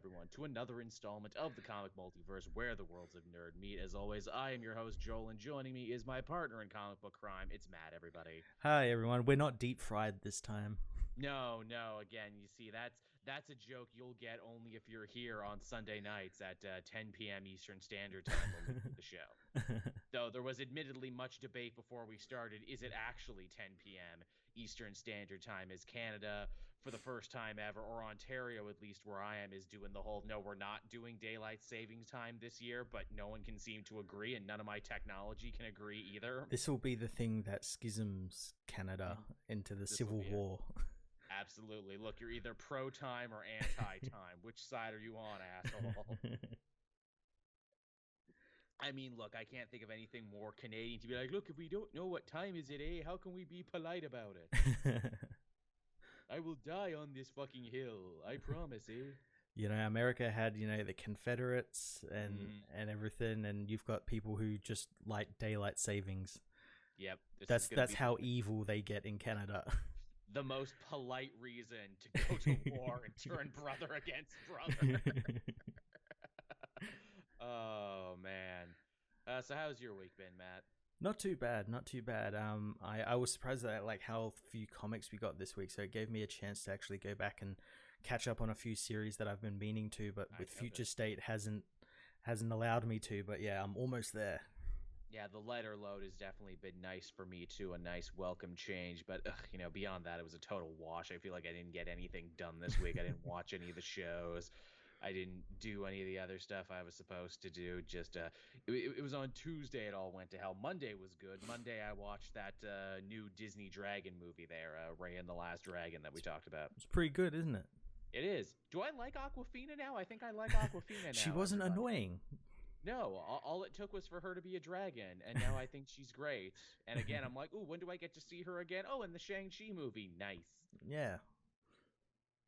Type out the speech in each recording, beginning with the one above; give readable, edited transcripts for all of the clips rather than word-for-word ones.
everyone, to another installment of the Comic Multiverse, where the worlds of nerd meet. As always, I am your host, Joel, and joining me is my partner in comic book crime. It's Matt, everybody. Hi, everyone. We're not deep fried this time. No, again, you see, that's a joke you'll get only if you're here on Sunday nights at 10 p.m. Eastern Standard Time when we do the show. Though there was admittedly much debate before we started, is it actually 10 p.m. Eastern Standard Time? Is Canada, for the first time ever, or Ontario at least where I am, is doing the whole, no, we're not doing daylight savings time this year, but no one can seem to agree, and none of my technology can agree either. This will be the thing that schisms Canada into the Civil War. Absolutely. Look, you're either pro-time or anti-time. Which side are you on, asshole? I mean, look, I can't think of anything more Canadian to be like, look, if we don't know what time is it, how can we be polite about it? I will die on this fucking hill. I promise, You know, America had, the Confederates and everything, and you've got people who just like daylight savings. Yep. That's how evil they get in Canada. The most polite reason to go to war and turn brother against brother. Oh, man. So how's your week been, Matt? Not too bad. I was surprised at how few comics we got this week, so it gave me a chance to actually go back and catch up on a few series that I've been meaning to, but with Future State hasn't allowed me to. But yeah, I'm almost there. Yeah, the lighter load has definitely been nice for me too, a nice welcome change. But beyond that, it was a total wash. I feel like I didn't get anything done this week. I didn't watch any of the shows. I didn't do any of the other stuff I was supposed to do. Just it was on Tuesday it all went to hell. Monday was good. Monday I watched that new Disney Dragon movie there, Raya and the Last Dragon that we talked about. It's pretty good, isn't it? It is. Do I like Awkwafina now? I think I like Awkwafina now. She wasn't annoying. No, all it took was for her to be a dragon, and now I think she's great. And again, I'm like, ooh, when do I get to see her again? Oh, in the Shang-Chi movie. Nice. Yeah.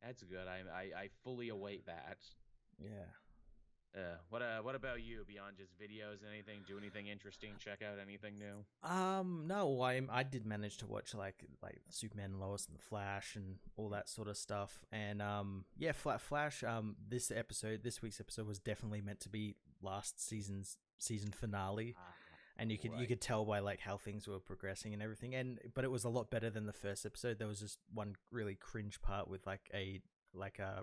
That's good. I fully await that. Yeah. What about you? Beyond just videos and anything, do anything interesting? Check out anything new? No, I did manage to watch like Superman, Lois, and the Flash, and all that sort of stuff. And Flash. This week's episode was definitely meant to be last season's season finale. And you could tell by how things were progressing and everything, but it was a lot better than the first episode. There was just one really cringe part with a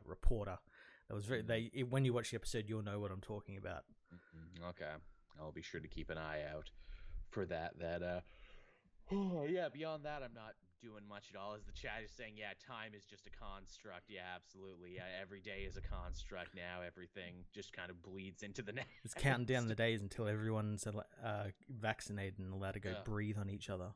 reporter. That was when you watch the episode, you'll know what I'm talking about. Okay, I'll be sure to keep an eye out for that. Beyond that, I'm not doing much at all. As the chat is saying, time is just a construct. Yeah, absolutely. Yeah, every day is a construct now. Everything just kind of bleeds into the next. It's counting down the days until everyone's vaccinated and allowed to go breathe on each other.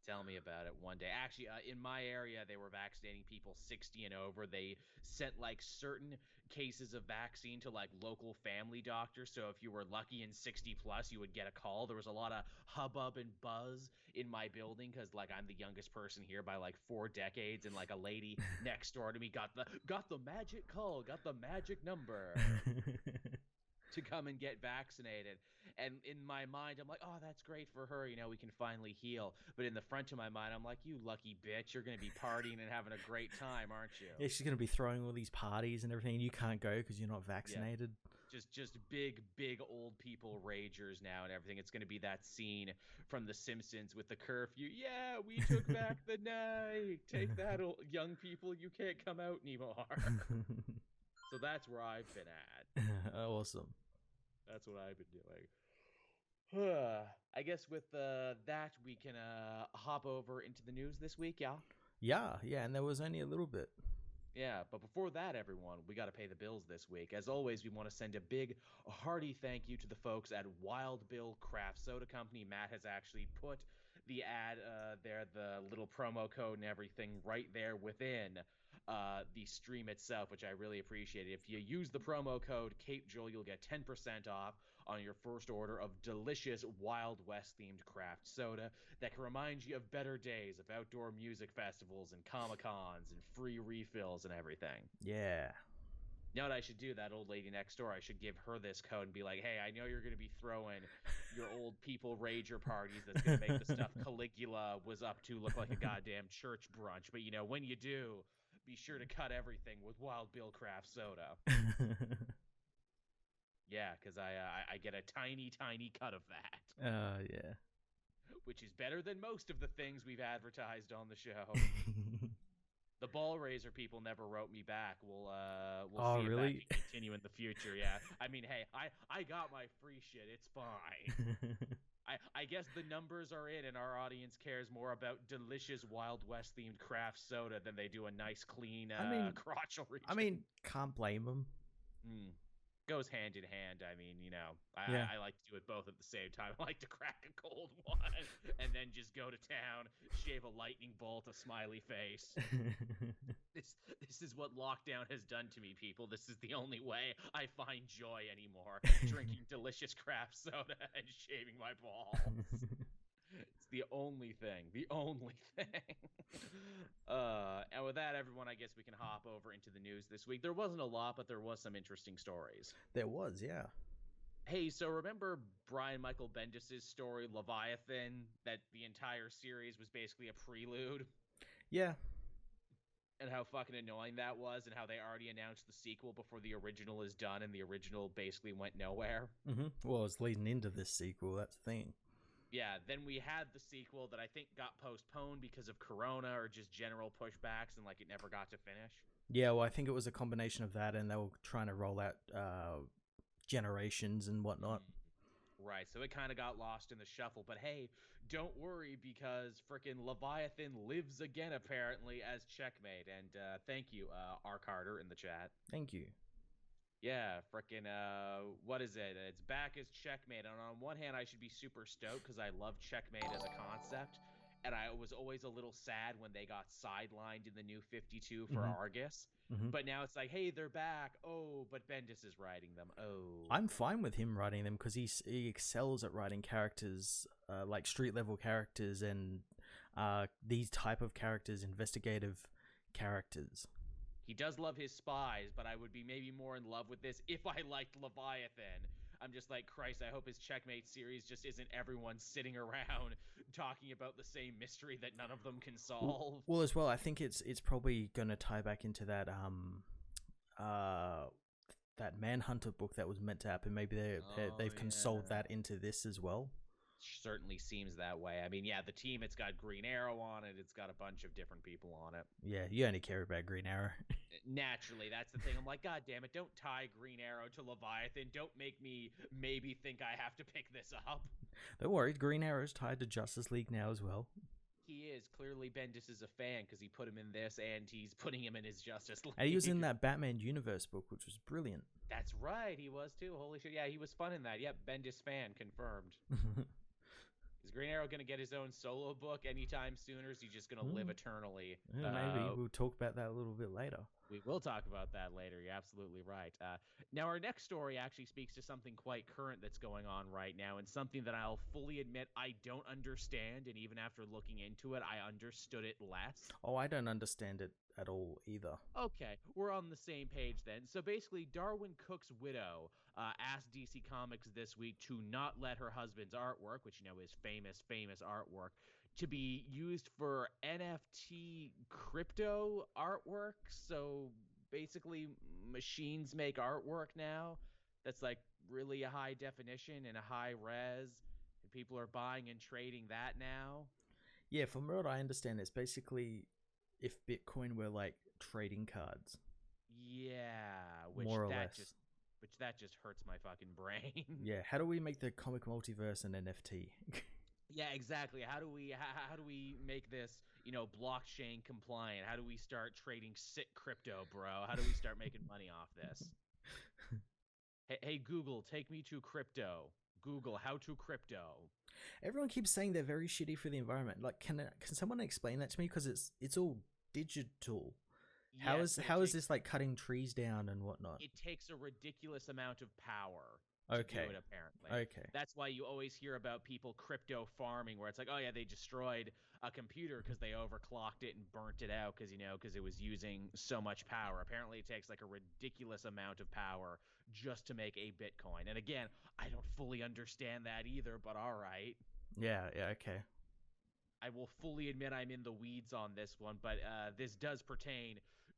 Tell me about it one day. Actually, in my area, they were vaccinating people 60 and over. They sent certain cases of vaccine to local family doctors. So if you were lucky and 60 plus, you would get a call. There was a lot of hubbub and buzz in my building because I'm the youngest person here by 4 decades, and a lady next door to me got the magic call, got the magic number to come and get vaccinated. And in my mind, I'm like, oh, that's great for her. We can finally heal. But in the front of my mind, I'm like, you lucky bitch. You're going to be partying and having a great time, aren't you? Yeah, she's going to be throwing all these parties and everything, and you can't go because you're not vaccinated. Yeah. Just big old people ragers now and everything. It's going to be that scene from The Simpsons with the curfew. Yeah, we took back the night. Take that, young people. You can't come out anymore. So that's where I've been at. Awesome. That's what I've been doing. I guess with that, we can hop over into the news this week, yeah? Yeah, and there was only a little bit. Yeah, but before that, everyone, we got to pay the bills this week. As always, we want to send a big, hearty thank you to the folks at Wild Bill Craft Soda Company. Matt has actually put the ad there, the little promo code and everything right there within the stream itself, which I really appreciate. If you use the promo code CapeJoel, you'll get 10% off on your first order of delicious Wild West themed craft soda that can remind you of better days of outdoor music festivals and Comic-Cons and free refills and everything. Yeah. You know what I should do? That old lady next door, I should give her this code and be like, hey, I know you're going to be throwing your old people rager parties that's going to make the stuff Caligula was up to look like a goddamn church brunch. But, when you do, be sure to cut everything with Wild Bill Craft Soda. Yeah, because I get a tiny, tiny cut of that, Yeah. which is better than most of the things we've advertised on the show. The ball raiser people never wrote me back. We'll Oh, see if that really? can continue in the future. Yeah, I mean, hey, I got my free shit. It's fine. I guess the numbers are in, and our audience cares more about delicious Wild West themed craft soda than they do a nice, clean I mean, crotchal region. can't blame them. Mm. Goes hand in hand. I mean, Yeah. I like to do it both at the same time. I like to crack a cold one and then just go to town, shave a lightning bolt, a smiley face. This is what lockdown has done to me, people. This is the only way I find joy anymore. Drinking delicious craft soda and shaving my balls. It's the only thing. The only thing. And with that, everyone, I guess we can hop over into the news this week. There wasn't a lot, but there was some interesting stories. There was, yeah. Hey, so remember Brian Michael Bendis' story, Leviathan, that the entire series was basically a prelude? Yeah. And how fucking annoying that was, and how they already announced the sequel before the original is done, and the original basically went nowhere? Well, it's leading into this sequel, that's the thing. Yeah, then we had the sequel that I think got postponed because of Corona or just general pushbacks, and like it never got to finish. Yeah, well, I think it was a combination of that, and they were trying to roll out generations and whatnot. Right, so it kind of got lost in the shuffle. But hey, don't worry, because frickin' Leviathan lives again, apparently, as Checkmate. And thank you, R. Carter, in the chat. Thank you. Yeah, frickin' what is it? It's back as Checkmate. And on one hand, I should be super stoked because I love Checkmate as a concept. And I was always a little sad when they got sidelined in the new 52 for Argus. But now it's like, hey, they're back. Oh, but Bendis is writing them. Oh. I'm fine with him writing them because he excels at writing characters, like street level characters and these type of characters, investigative characters. He does love his spies, but I would be maybe more in love with this if I liked Leviathan. I'm just like, Christ, I hope his Checkmate series just isn't everyone sitting around talking about the same mystery that none of them can solve. Well, as well, I think it's probably going to tie back into that that Manhunter book that was meant to happen. Maybe they've consoled that into this as well. Certainly seems that way. I mean, yeah, the team, it's got Green Arrow on it. It's got a bunch of different people on it. Yeah, you only care about Green Arrow. Naturally, that's the thing. I'm like, God damn it, don't tie Green Arrow to Leviathan. Don't make me maybe think I have to pick this up. Don't worry, Green Arrow's tied to Justice League now as well. He is. Clearly, Bendis is a fan because he put him in this and he's putting him in his Justice League. And he was in that Batman Universe book, which was brilliant. That's right, he was too. Holy shit, yeah, he was fun in that. Yep, Bendis fan, confirmed. Is Green Arrow going to get his own solo book anytime soon, or is he just going to live eternally? Yeah, maybe. We'll talk about that a little bit later. We will talk about that later. You're absolutely right. Now, our next story actually speaks to something quite current that's going on right now, and something that I'll fully admit I don't understand, and even after looking into it, I understood it less. Oh, I don't understand it at all either. Okay, we're on the same page then. So basically, Darwin Cook's widow asked DC Comics this week to not let her husband's artwork, which is famous artwork, to be used for NFT crypto artwork. So basically, machines make artwork now that's like really a high definition and a high res, and people are buying and trading that now. Yeah, from what I understand, it's basically if Bitcoin were like trading cards. Yeah, more or less. That just hurts my fucking brain. Yeah, how do we make the comic multiverse an NFT? Yeah, exactly. How do we make this, blockchain compliant? How do we start trading sick crypto, bro? How do we start making money off this? Hey, Google, take me to crypto. Google, how to crypto. Everyone keeps saying they're very shitty for the environment. Like, can someone explain that to me? Because it's all digital. Yes, how is this like cutting trees down and whatnot? It takes a ridiculous amount of power. Okay. Do it, apparently. Okay. That's why you always hear about people crypto farming, where it's like, oh yeah, they destroyed a computer because they overclocked it and burnt it out because it was using so much power. Apparently, it takes like a ridiculous amount of power just to make a Bitcoin. And again, I don't fully understand that either, but all right. Yeah. Okay. I will fully admit I'm in the weeds on this one, but this does pertain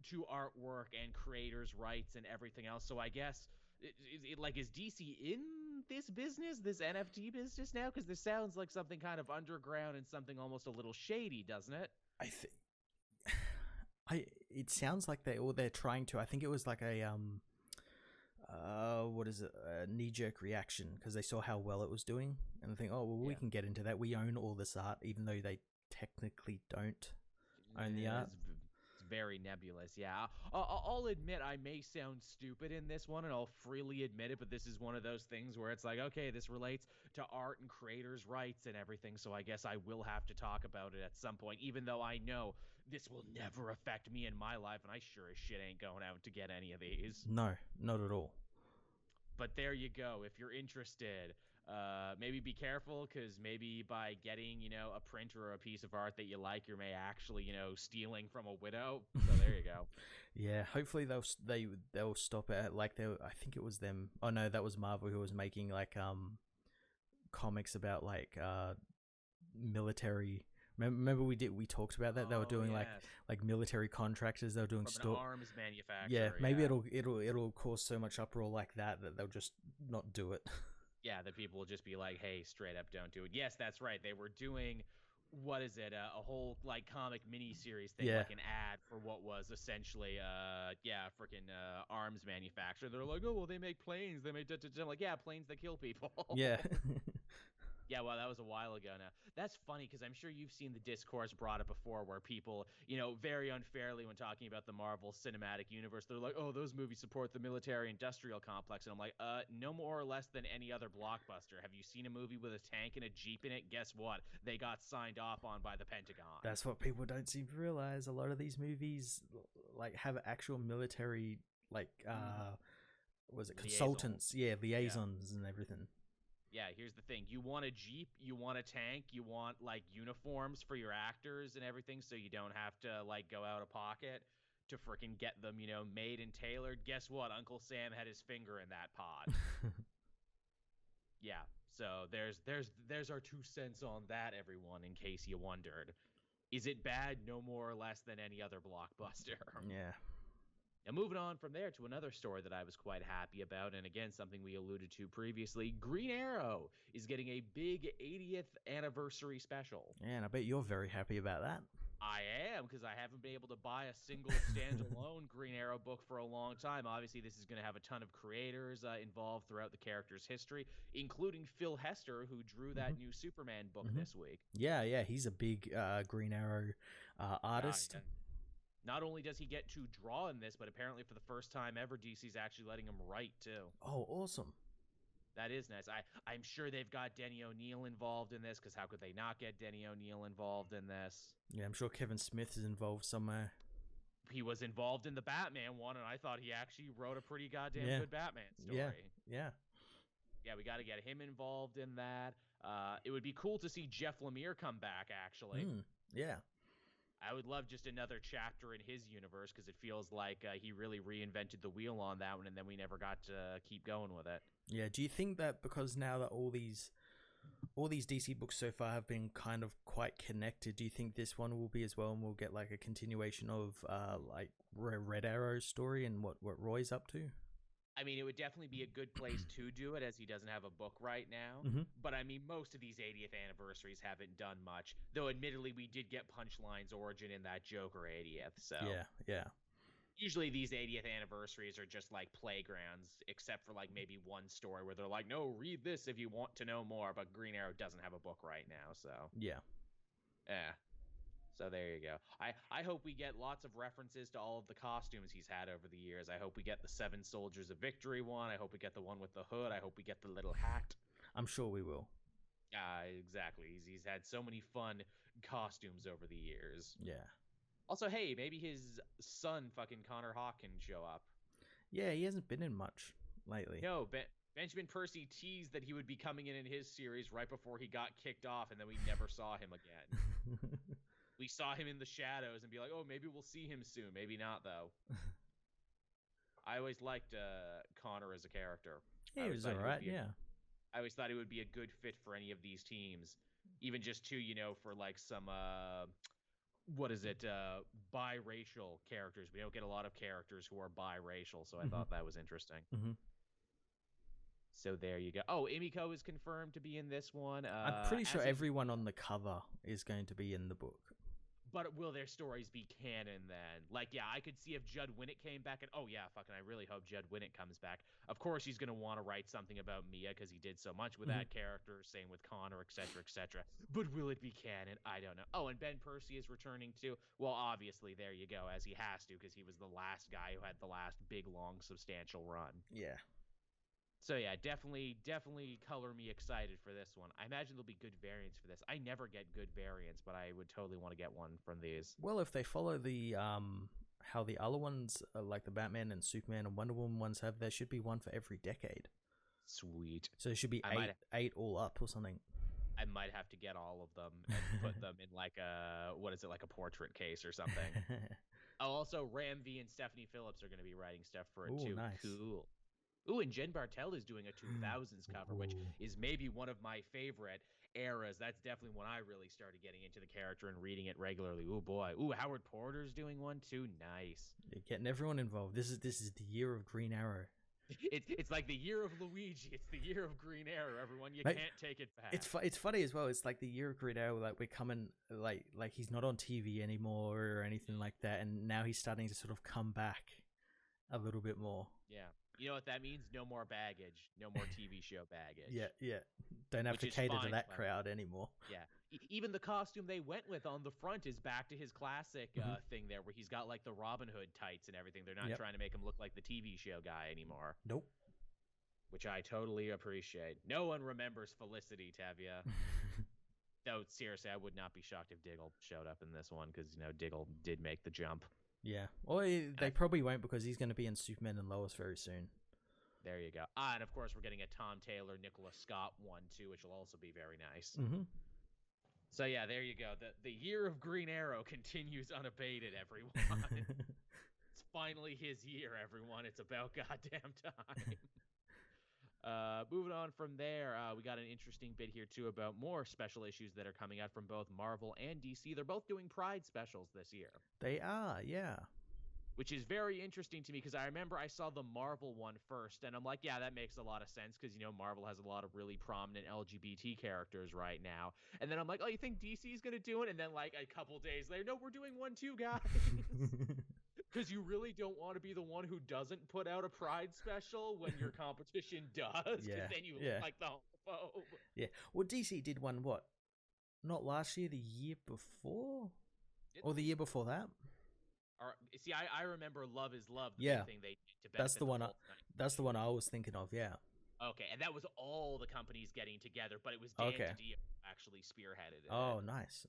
to artwork and creators' rights and everything else. So I guess Is DC in this business, this NFT business now? Because this sounds like something kind of underground and something almost a little shady, doesn't it? I think it sounds like they're trying to. I think it was like a what is it, a knee-jerk reaction because they saw how well it was doing and think, oh well, we can get into that, we own all this art, even though they technically don't own the art. It's very nebulous. Yeah, I'll admit I may sound stupid in this one, and I'll freely admit it, but this is one of those things where it's like, okay, this relates to art and creators' rights and everything, so I guess I will have to talk about it at some point, even though I know this will never affect me in my life, and I sure as shit ain't going out to get any of these. No, not at all. But there you go. If you're interested, maybe be careful, because maybe by getting, a print or a piece of art that you like, you may actually, stealing from a widow. So there you go. Yeah, hopefully they'll stop it. Like I think it was them. Oh no, that was Marvel who was making like comics about like military. Remember we talked about that. They were doing like military contractors. They were doing an arms manufacturer. Yeah, maybe it'll cause so much uproar like that they'll just not do it. Yeah, that people will just be like, hey, straight up don't do it. Yes, that's right. They were doing, what is it, a whole like comic mini-series thing, like an ad for what was essentially freaking arms manufacturer. They're like, oh well, they make planes, they make like, yeah, planes that kill people. Yeah. Yeah, well, that was a while ago now. That's funny, because I'm sure you've seen the discourse brought up before where people, very unfairly when talking about the Marvel Cinematic Universe, they're like, oh, those movies support the military-industrial complex. And I'm like, no more or less than any other blockbuster. Have you seen a movie with a tank and a Jeep in it? Guess what? They got signed off on by the Pentagon. That's what people don't seem to realize. A lot of these movies, like, have actual military, like, was it consultants? Liaisons and everything. Yeah, here's the thing. You want a Jeep, you want a tank, you want, like, uniforms for your actors and everything so you don't have to, like, go out of pocket to freaking get them, made and tailored. Guess what? Uncle Sam had his finger in that pot. Yeah, so there's our 2 cents on that, everyone, in case you wondered. Is it bad? No more or less than any other blockbuster. Yeah. Now, moving on from there to another story that I was quite happy about, and again, something we alluded to previously, Green Arrow is getting a big 80th anniversary special. Yeah, and I bet you're very happy about that. I am, because I haven't been able to buy a single standalone Green Arrow book for a long time. Obviously, this is going to have a ton of creators involved throughout the character's history, including Phil Hester, who drew that new Superman book this week. Yeah, he's a big Green Arrow artist. Yeah. Not only does he get to draw in this, but apparently for the first time ever, DC's actually letting him write, too. Oh, awesome. That is nice. I'm sure they've got Denny O'Neil involved in this, because how could they not get Denny O'Neil involved in this? Yeah, I'm sure Kevin Smith is involved somewhere. He was involved in the Batman one, and I thought he actually wrote a pretty goddamn good Batman story. Yeah, we got to get him involved in that. It would be cool to see Jeff Lemire come back, actually. Yeah. I would love just another chapter in his universe, because it feels like he really reinvented the wheel on that one, and then we never got to keep going with it. Yeah, do you think that because now that all these DC books so far have been kind of quite connected, do you think this one will be as well, and we'll get like a continuation of like Red Arrow's story and what Roy's up to? I mean, it would definitely be a good place to do it, as he doesn't have a book right now. But I mean, most of these 80th anniversaries haven't done much. Though, admittedly, we did get Punchline's origin in that Joker 80th. So yeah. Usually these 80th anniversaries are just like playgrounds, except for like maybe one story where they're like, no, read this if you want to know more. But Green Arrow doesn't have a book right now, so yeah. So there you go. I hope we get lots of references to all of the costumes he's had over the years. I hope we get the 7 Soldiers of Victory one. I hope we get the one with the hood. I hope we get the little hat. I'm sure we will. Exactly. He's had so many fun costumes over the years. Yeah. Also, hey, maybe his son, fucking Connor Hawk, can show up. Yeah, he hasn't been in much lately. No, Benjamin Percy teased that he would be coming in his series right before he got kicked off, and then we never saw him again. We saw him in the shadows and be like, oh, maybe we'll see him soon. Maybe not, though. I always liked Connor as a character. He was all right, yeah. I always thought he would be a good fit for any of these teams. Even just to, for like some, biracial characters. We don't get a lot of characters who are biracial, so I thought that was interesting. So there you go. Oh, Emiko is confirmed to be in this one. I'm pretty sure As is, everyone on the cover is going to be in the book. but will their stories be canon then? Like, yeah, I could see if Judd Winnick came back, and oh yeah, fucking, I really hope Judd Winnick comes back. Of course, he's gonna want to write something about Mia because he did so much with that character. Same with Connor, etc., etc. But will it be canon? I don't know. Oh, and Ben Percy is returning too. Well, obviously, there you go, as he has to, because he was the last guy who had the last big, long, substantial run. Yeah. So yeah, definitely color me excited for this one. I imagine there'll be good variants for this. I never get good variants, but I would totally want to get one from these. Well, if they follow the how the other ones, like the Batman and Superman and Wonder Woman ones have, there should be one for every decade. Sweet. So there should be eight all up or something. I might have to get all of them and put them in like like a portrait case or something. Oh, also Ram V and Stephanie Phillips are going to be writing stuff for it too. Nice. Cool. Ooh, and Jen Bartel is doing a 2000s cover, which is maybe one of my favorite eras. That's definitely when I really started getting into the character and reading it regularly. Ooh, boy. Ooh, Howard Porter's doing one too. Nice. You're getting everyone involved. This is the year of Green Arrow. It's like the year of Luigi. It's the year of Green Arrow, everyone. You can't take it back. It's funny as well. It's like the year of Green Arrow. Like we're coming, like he's not on TV anymore or anything like that, and now he's starting to sort of come back a little bit more. Yeah. You know what that means? No more baggage. No more TV show baggage. Yeah. Don't have to cater to that crowd anymore. Yeah. Even the costume they went with on the front is back to his classic thing there, where he's got like the Robin Hood tights and everything. They're not trying to make him look like the TV show guy anymore. Nope. Which I totally appreciate. No one remembers Felicity, Tavia. Though, seriously, I would not be shocked if Diggle showed up in this one, because, Diggle did make the jump. Yeah. Well, they probably won't, because he's going to be in Superman and Lois very soon. There you go. And of course, we're getting a Tom Taylor, Nicholas Scott one, too, which will also be very nice. So, yeah, there you go. The year of Green Arrow continues unabated, everyone. It's finally his year, everyone. It's about goddamn time. Moving on from there, we got an interesting bit here, too, about more special issues that are coming out from both Marvel and DC. They're both doing Pride specials this year. They are, yeah. Which is very interesting to me, because I remember I saw the Marvel one first, and I'm like, yeah, that makes a lot of sense, because, Marvel has a lot of really prominent LGBT characters right now. And then I'm like, oh, you think DC's going to do it? And then, like, a couple days later, no, we're doing one too, guys. Because you really don't want to be the one who doesn't put out a Pride special when your competition does, because then you look like the homophobe. Yeah. Well, DC did one, what? Not last year, the year before? Or the year before that? See, I remember Love is Love, the big thing they did to benefit That's the one I was thinking of, yeah. Okay, and that was all the companies getting together, but it was Dan DiDio who actually spearheaded it. Oh, nice.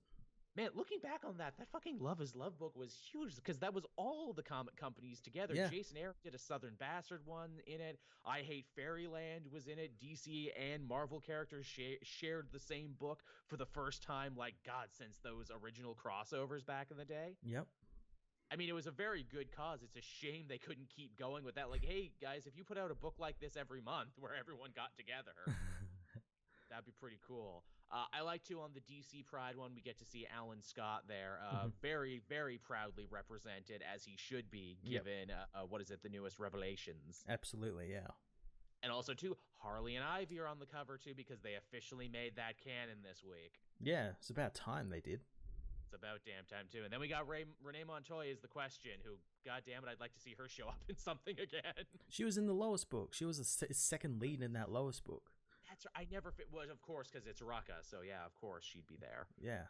Man, looking back on that fucking Love is Love book was huge, because that was all the comic companies together. Yeah. Jason Aaron did a Southern Bastard one in it. I Hate Fairyland was in it. DC and Marvel characters shared the same book for the first time, like, God, since those original crossovers back in the day. Yep. I mean, it was a very good cause. It's a shame they couldn't keep going with that. Like, hey, guys, if you put out a book like this every month where everyone got together, that'd be pretty cool. I like, too, on the DC Pride one, we get to see Alan Scott there. Very, very proudly represented, as he should be, given, the newest Revelations. Absolutely, yeah. And also, too, Harley and Ivy are on the cover, too, because they officially made that canon this week. Yeah, it's about time they did. It's about damn time, too. And then we got Renee Montoya is the question, who, God damn it, I'd like to see her show up in something again. She was in the Lois book. She was a second lead in that Lois book. That's right. I never was, of course, because it's Rucka. So yeah, of course she'd be there. Yeah.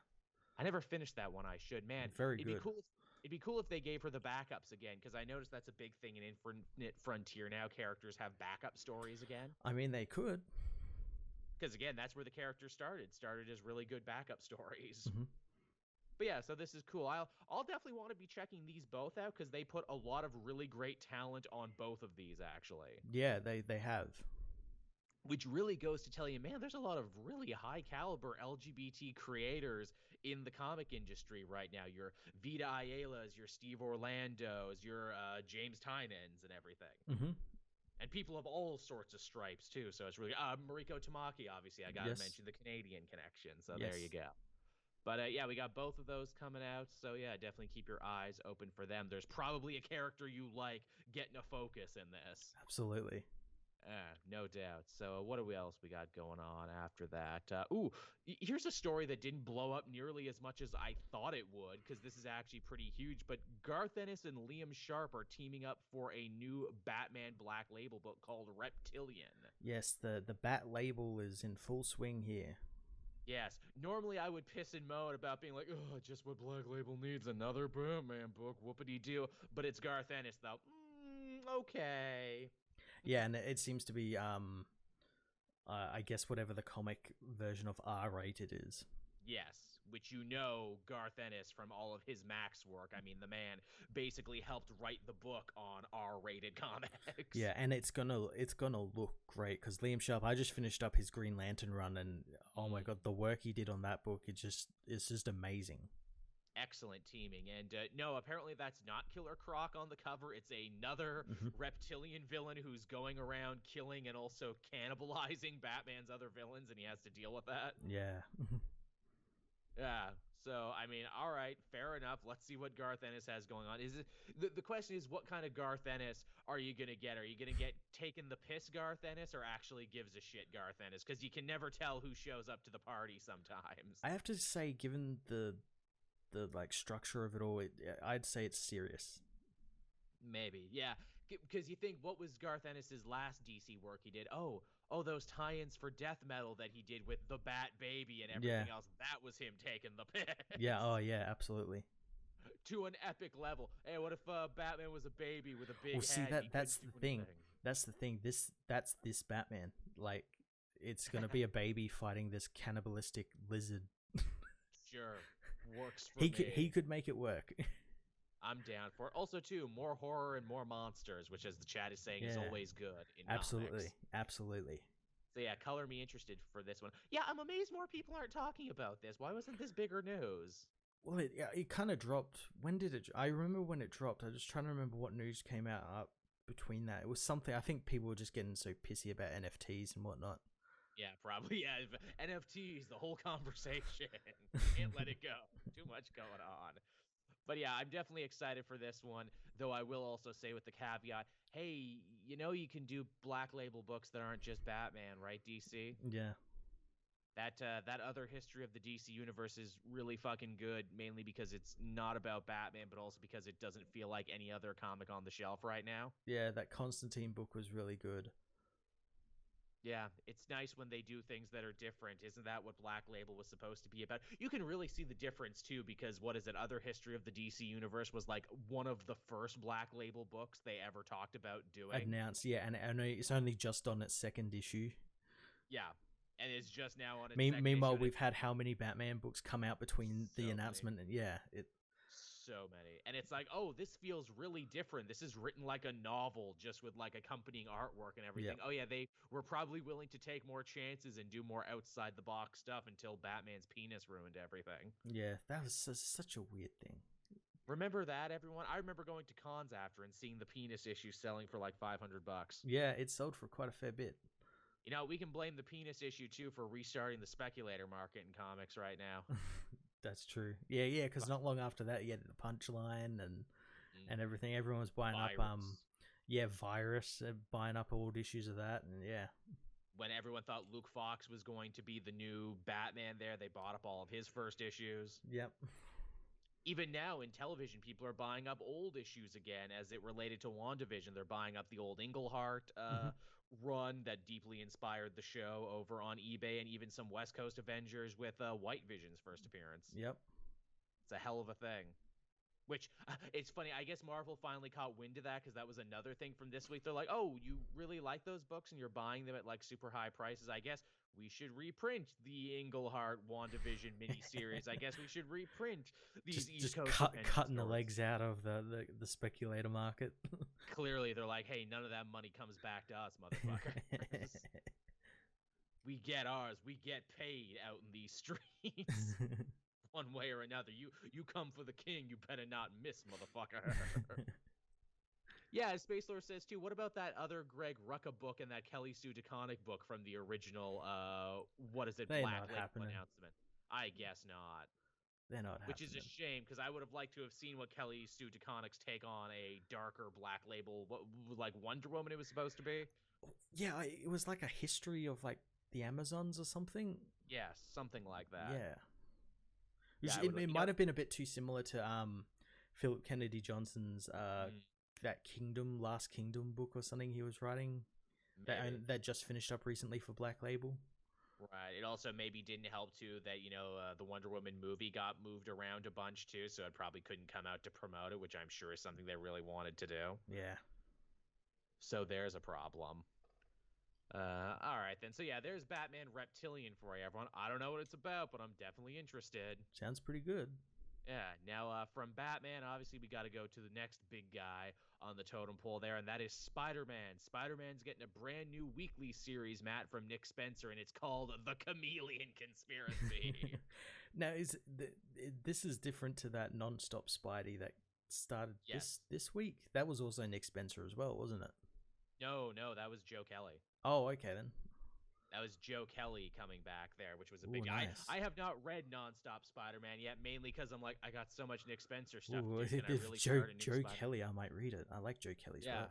I never finished that one. I should. Man, very good. It'd be cool if they gave her the backups again, because I noticed that's a big thing in Infinite Frontier now. Characters have backup stories again. I mean, they could. Because again, that's where the characters started. Started as really good backup stories. But yeah, so this is cool. I'll definitely want to be checking these both out, because they put a lot of really great talent on both of these, actually. Yeah, they have. Which really goes to tell you, man, there's a lot of really high caliber LGBT creators in the comic industry right now. Your Vita Ayala's, your Steve Orlando's, your James Tynan's and everything. And people of all sorts of stripes, too. So it's really... Mariko Tamaki, obviously. I got to mention the Canadian connection. So there you go. But yeah, we got both of those coming out. So yeah, definitely keep your eyes open for them. There's probably a character you like getting a focus in this. Absolutely. No doubt. So, what else we got going on after that? Here's a story that didn't blow up nearly as much as I thought it would, because this is actually pretty huge. But Garth Ennis and Liam Sharp are teaming up for a new Batman Black Label book called Reptilian. Yes, the Bat label is in full swing here. Yes, normally I would piss and moan about being like, oh, just what Black Label needs, another Batman book, whoopity-doo. But it's Garth Ennis, though. Okay. Yeah, and it seems to be I guess whatever the comic version of R-rated is. Yes, which Garth Ennis from all of his Max work. I mean, the man basically helped write the book on R-rated comics. Yeah, and it's gonna look great because Liam Sharp. I just finished up his Green Lantern run, and oh my god, the work he did on that book it's just amazing. Excellent teaming. And no, apparently that's not Killer Croc on the cover. It's another reptilian villain who's going around killing and also cannibalizing Batman's other villains, and he has to deal with that. Yeah. Yeah. So, I mean, all right, fair enough. Let's see what Garth Ennis has going on. Is it the question is, what kind of Garth Ennis are you going to get? Are you going to get taking the piss Garth Ennis, or actually gives a shit Garth Ennis? Because you can never tell who shows up to the party sometimes. I have to say, given the like structure of it all, I'd say it's serious. Maybe, yeah. Because you think, what was Garth Ennis's last DC work he did? Oh, those tie-ins for death metal that he did with the Bat Baby and everything else. That was him taking the piss. Yeah. Oh, yeah. Absolutely. To an epic level. Hey, what if Batman was a baby with a big head? See, that's the thing. That's the thing. That's this Batman. Like, it's gonna be a baby fighting this cannibalistic lizard. Sure, works for me. He could make it work. I'm down for it. Also, too, more horror and more monsters, which, as the chat is saying, is always good in comics. Absolutely. So yeah, color me interested for this one. Yeah, I'm amazed more people aren't talking about this. Why wasn't this bigger news? Well, it kind of dropped. When did it? I remember when it dropped. I was just trying to remember what news came out up between that. It was something. I think people were just getting so pissy about NFTs and whatnot. Yeah, probably. Yeah, NFTs, the whole conversation. Can't let it go. Too much going on. But yeah, I'm definitely excited for this one, though I will also say with the caveat, hey, you can do Black Label books that aren't just Batman, right, DC? Yeah. That other history of the DC universe is really fucking good, mainly because it's not about Batman, but also because it doesn't feel like any other comic on the shelf right now. Yeah, that Constantine book was really good. Yeah, it's nice when they do things that are different. Isn't that what Black Label was supposed to be about? You can really see the difference, too, because Other History of the DC Universe was like one of the first Black Label books they ever talked about doing. Announced, yeah, and it's only just on its second issue. Yeah, and it's just now on its second Meanwhile, issue. We've had how many Batman books come out between the announcement and so many. And it's like, oh, this feels really different. This is written like a novel, just with like accompanying artwork and everything. Yep. Oh yeah, they were probably willing to take more chances and do more outside the box stuff until Batman's penis ruined everything. Yeah, that was such a weird thing. Remember that, everyone? I remember going to cons after and seeing the penis issue selling for like $500. Yeah, it sold for quite a fair bit. We can blame the penis issue too for restarting the speculator market in comics right now. That's true. Yeah, because not long after that, you had the Punchline and everything. Everyone was buying up, Virus, buying up old issues of that, and yeah. When everyone thought Luke Fox was going to be the new Batman they bought up all of his first issues. Yep. Even now in television, people are buying up old issues again as it related to WandaVision. They're buying up the old Englehart run that deeply inspired the show over on eBay, and even some West Coast Avengers with White Vision's first appearance. Yep. It's a hell of a thing. Which, it's funny, I guess Marvel finally caught wind of that, because that was another thing from this week. They're like, oh, you really like those books and you're buying them at like super high prices. I guess we should reprint the Englehart WandaVision miniseries. I guess we should reprint these East Coast cutting the legs out of the speculator market. Clearly, they're like, hey, none of that money comes back to us, motherfuckers. We get ours. We get paid out in these streets. One way or another. You come for the king, you better not miss, motherfucker. Yeah, as Space Lord says, too, what about that other Greg Rucka book and that Kelly Sue DeConnick book from the original, Black Label announcement? I guess not. they're not Which is a happening. shame, because I would have liked to have seen what Kelly Sue DeConnick's take on a darker Black Label, what, like Wonder Woman it was supposed to be. Yeah, it was like a history of like the Amazons or something. Yes, something like that. Yeah, Yeah, I would. it might have been a bit too similar to Philip Kennedy Johnson's that Last Kingdom book or something he was writing that just finished up recently for Black Label. Right. It also maybe didn't help too that the Wonder Woman movie got moved around a bunch too, so it probably couldn't come out to promote it, which I'm sure is something they really wanted to do. Yeah. So there's a problem. All right then. So yeah, there's Batman Reptilian for you, everyone. I don't know what it's about, but I'm definitely interested. Sounds pretty good. Yeah. Now, from Batman, obviously we got to go to the next big guy on the totem pole there, and that is Spider-Man. Spider-Man's getting a brand new weekly series, Matt, from Nick Spencer, and it's called The Chameleon Conspiracy. Now, this is different to that non-stop Spidey that started this week? That was also Nick Spencer as well, wasn't it? No, that was Joe Kelly. Oh, okay then. That was Joe Kelly coming back there, which was a Ooh, big. nice. I have not read nonstop Spider-Man yet, mainly because I'm like, I got so much Nick Spencer stuff. Ooh, Can I really Joe Kelly, I might read it. I like Joe Kelly's work.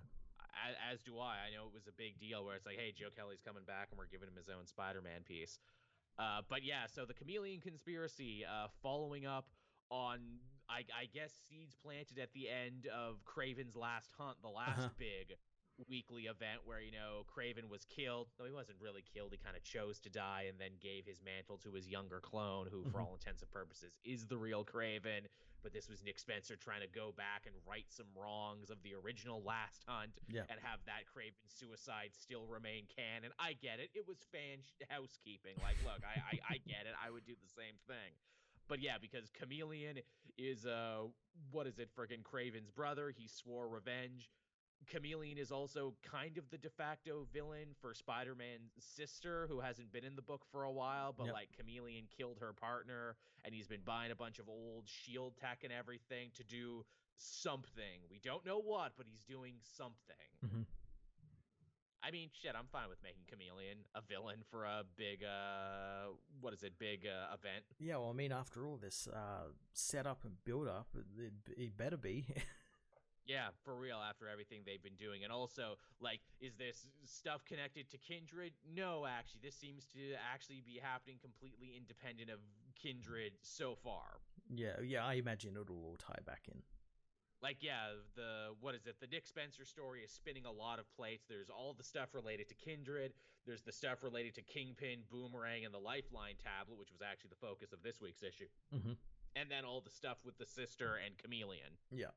As do I. I know it was a big deal where it's like, hey, Joe Kelly's coming back and we're giving him his own Spider-Man piece. But yeah, so the Chameleon Conspiracy, following up on, I guess, seeds planted at the end of Kraven's Last Hunt, the last big weekly event where Kraven was killed. No, he wasn't really killed. He kind of chose to die and then gave his mantle to his younger clone, who for all intents and purposes is the real Kraven. But this was Nick Spencer trying to go back and right some wrongs of the original Last Hunt and have that Kraven suicide still remain canon. I get it. It was fan housekeeping. Like, look, I get it. I would do the same thing. But yeah, because Chameleon is friggin' Kraven's brother. He swore revenge. Chameleon is also kind of the de facto villain for Spider-Man's sister, who hasn't been in the book for a while, but like Chameleon killed her partner, and he's been buying a bunch of old shield tech and everything to do something. We don't know what, but he's doing something. I mean, shit, I'm fine with making Chameleon a villain for a big, event. Yeah, well, I mean, after all this setup and build-up, it better be. Yeah, for real, after everything they've been doing. And also, like, is this stuff connected to Kindred? No, actually. This seems to actually be happening completely independent of Kindred so far. Yeah, I imagine it'll all tie back in. Like, yeah, the Nick Spencer story is spinning a lot of plates. There's all the stuff related to Kindred. There's the stuff related to Kingpin, Boomerang, and the Lifeline tablet, which was actually the focus of this week's issue. And then all the stuff with the sister and Chameleon. Yeah.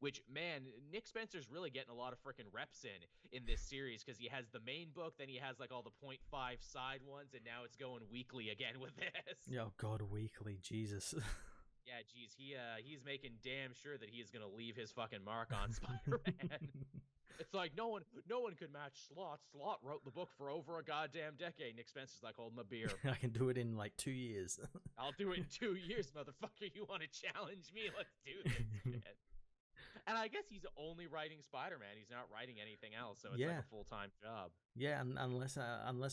Which, man, Nick Spencer's really getting a lot of freaking reps in this series, because he has the main book, then he has like all the 0.5 side ones, and now it's going weekly again with this. Oh God, weekly, Jesus. Yeah, geez, he's making damn sure that he is gonna leave his fucking mark on Spider-Man. It's like no one could match Slott. Slott wrote the book for over a goddamn decade. Nick Spencer's like, hold my beer. I can do it in like 2 years. I'll do it in 2 years, motherfucker. You want to challenge me? Let's do this shit. And I guess he's only writing Spider-Man. He's not writing anything else, so it's like a full-time job. Yeah, unless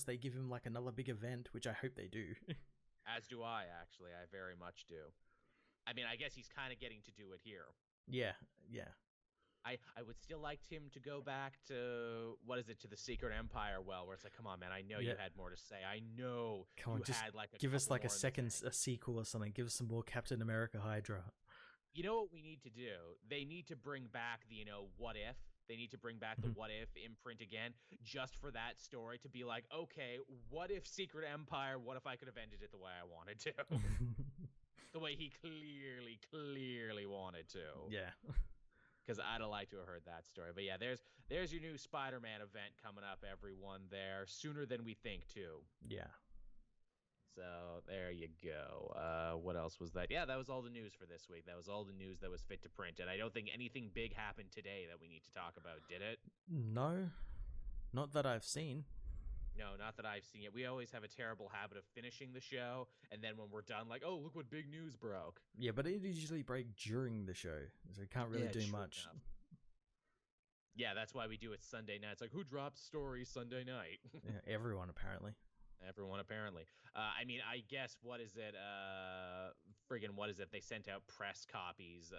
they give him like another big event, which I hope they do. As do I, actually. I very much do. I mean, I guess he's kind of getting to do it here. Yeah. I would still like him to go back to, to the Secret Empire where it's like, come on, man, I know you had more to say. I know had like a give us like a sequel or something. Give us some more Captain America Hydra. You know what we need to do? They need to bring back the, What If. They need to bring back the What If imprint again, just for that story to be like, okay, what if Secret Empire, what if I could have ended it the way I wanted to? The way he clearly wanted to. Yeah. Because I'd have liked to have heard that story. But yeah, there's your new Spider-Man event coming up, everyone, there. Sooner than we think, too. Yeah. So there you go. What else was that? Yeah, that was all the news for this week. That was all the news that was fit to print. And I don't think anything big happened today that we need to talk about, did it? No. Not that I've seen. No, not that I've seen it. We always have a terrible habit of finishing the show, and then when we're done, like, oh, look what big news broke. Yeah, but it usually break during the show, so it can't really do much. Enough. Yeah, that's why we do it Sunday nights. Like, who drops stories Sunday night? Yeah, everyone, apparently. Everyone apparently. I mean, I guess what is it? Friggin' what is it? They sent out press copies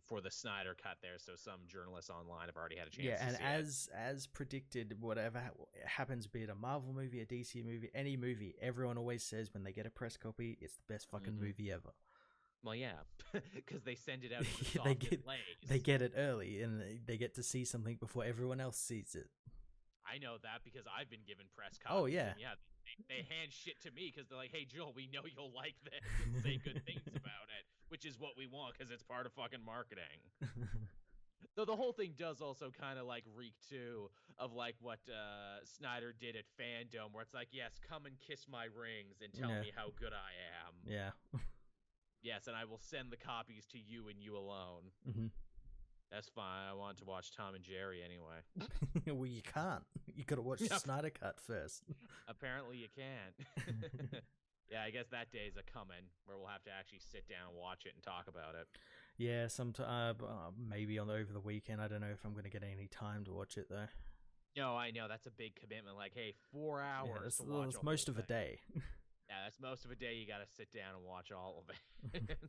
for the Snyder cut there, so some journalists online have already had a chance Yeah, to and see it. as predicted, whatever happens, be it a Marvel movie, a DC movie, any movie, everyone always says when they get a press copy, it's the best fucking movie ever. Well, yeah, because they send it out to the they softest get they lays. get it early, and they get to see something before everyone else sees it. I know that because I've been given press Oh copies, yeah. and yeah, they hand shit to me because they're like, "Hey, Joel, we know you'll like this and say good things about it," which is what we want because it's part of fucking marketing. Though the whole thing does also kind of like reek too of like what Snyder did at Fandom, where it's like, "Yes, come and kiss my rings and tell Yeah. me how good I am." Yeah. Yes, and I will send the copies to you and you alone. Mm-hmm. That's fine. I want to watch Tom and Jerry anyway. Well, you can't. You gotta watch the Snyder Cut first. Apparently you can't. Yeah, I guess that day's a coming where we'll have to actually sit down and watch it and talk about it. Yeah, sometime maybe over the weekend. I don't know if I'm gonna get any time to watch it though. No, I know that's a big commitment. Like, hey, 4 hours Yeah, to watch that's a most whole of a thing. day. Yeah, that's most of a day. You got to sit down and watch all of it.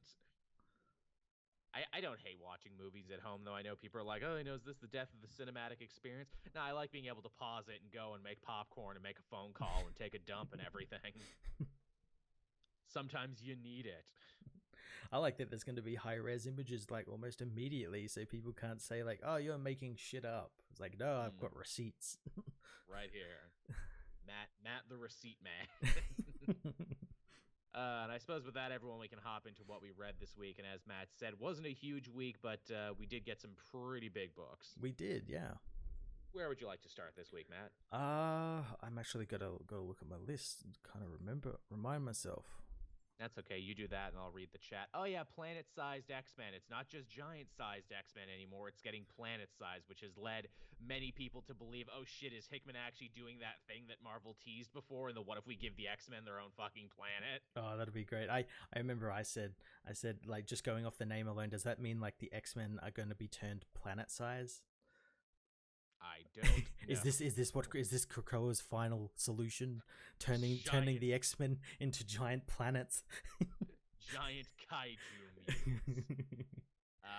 I don't hate watching movies at home, though. I know people are like, oh, is this the death of the cinematic experience? No, I like being able to pause it and go and make popcorn and make a phone call and take a dump and everything. Sometimes you need it. I like that there's going to be high res images like almost immediately, so people can't say like, "Oh, you're making shit up." It's like, no, I've got receipts right here. Matt, the receipt man. And I suppose with that, everyone, we can hop into what we read this week. And as Matt said, wasn't a huge week, but we did get some pretty big books. We did, yeah. Where would you like to start this week, Matt? I'm actually gonna go look at my list and kind of remind myself. That's okay. You do that, and I'll read the chat. Oh, yeah, planet-sized X-Men. It's not just giant-sized X-Men anymore. It's getting planet-sized, which has led many people to believe, oh, shit, is Hickman actually doing that thing that Marvel teased before? And the what if we give the X-Men their own fucking planet? Oh, that'd be great. I remember I said, like, just going off the name alone, does that mean, like, the X-Men are going to be turned planet-size? I don't know. Is this Krakoa's final solution? Turning the X-Men into giant planets? Giant kaiju mutants.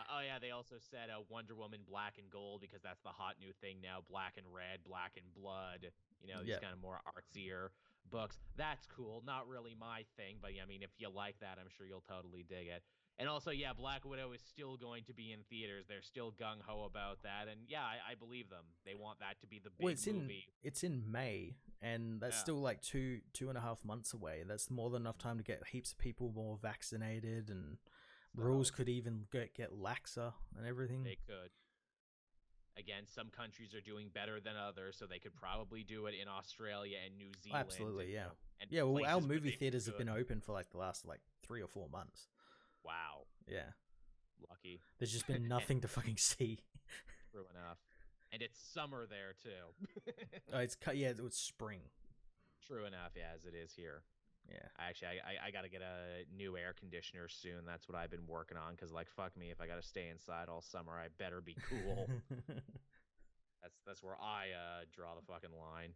Oh yeah, they also said Wonder Woman Black and Gold because that's the hot new thing now. Black and Red, Black and Blood. These kind of more artsier books. That's cool. Not really my thing, but I mean, if you like that, I'm sure you'll totally dig it. And also, yeah, Black Widow is still going to be in theaters. They're still gung-ho about that. And yeah, I believe them. They want that to be the big movie. It's in May, and that's still like 2.5 months away. That's more than enough time to get heaps of people more vaccinated, and rules could even get laxer and everything. They could. Again, some countries are doing better than others, so they could probably do it in Australia and New Zealand. Absolutely, yeah. And well, our movie theaters have been open for like the last 3 or 4 months. Wow. Yeah. Lucky. There's just been nothing to fucking see. True enough. And it's summer there too. It's spring. True enough, yeah, as it is here. Yeah. Actually, I got to get a new air conditioner soon. That's what I've been working on because, fuck me, if I got to stay inside all summer, I better be cool. That's where I draw the fucking line.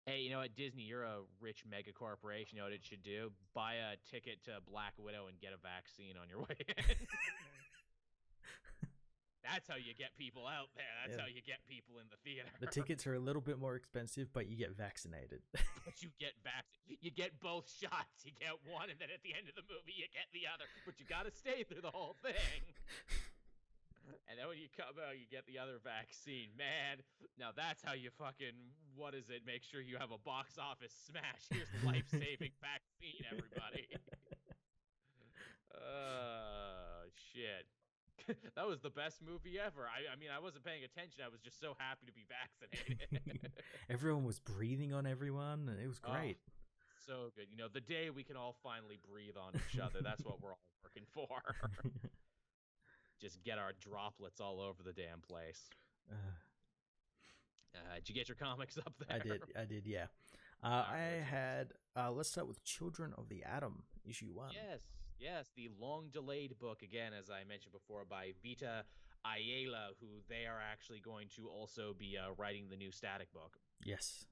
Hey, you know what, Disney, you're a rich mega corporation. You know what it should do? Buy a ticket to Black Widow and get a vaccine on your way in. That's how you get people out there. That's how you get people in the theater. The tickets are a little bit more expensive, but you get vaccinated. But you get you get both shots. You get one, and then at the end of the movie, you get the other. But you got to stay through the whole thing. And then when you come out, you get the other vaccine. Man, now that's how you fucking, make sure you have a box office smash. Here's the life-saving vaccine, everybody. Shit. That was the best movie ever. I mean, I wasn't paying attention. I was just so happy to be vaccinated. Everyone was breathing on everyone, and it was great. So good. The day we can all finally breathe on each other, that's what we're all working for. Just get our droplets all over the damn place. Did you get your comics up there? I did, yeah. I had, let's start with Children of the Atom, issue 1. Yes, the long-delayed book, again, as I mentioned before, by Vita Ayala, who they are actually going to also be writing the new Static book. Yes.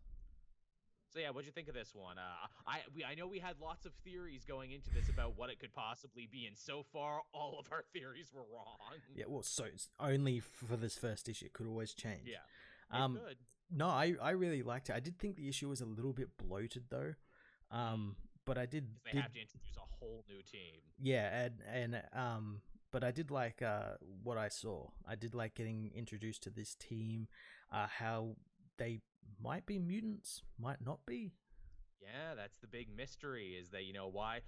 So yeah, what'd you think of this one? I know we had lots of theories going into this about what it could possibly be, and so far all of our theories were wrong. Yeah, well, so it's only for this first issue. It could always change. Yeah, it could. No, I really liked it. I did think the issue was a little bit bloated though. But I did Because they have to introduce a whole new team. Yeah, and but I did like what I saw. I did like getting introduced to this team, how they might be mutants, might not be. Yeah, that's the big mystery, is that, why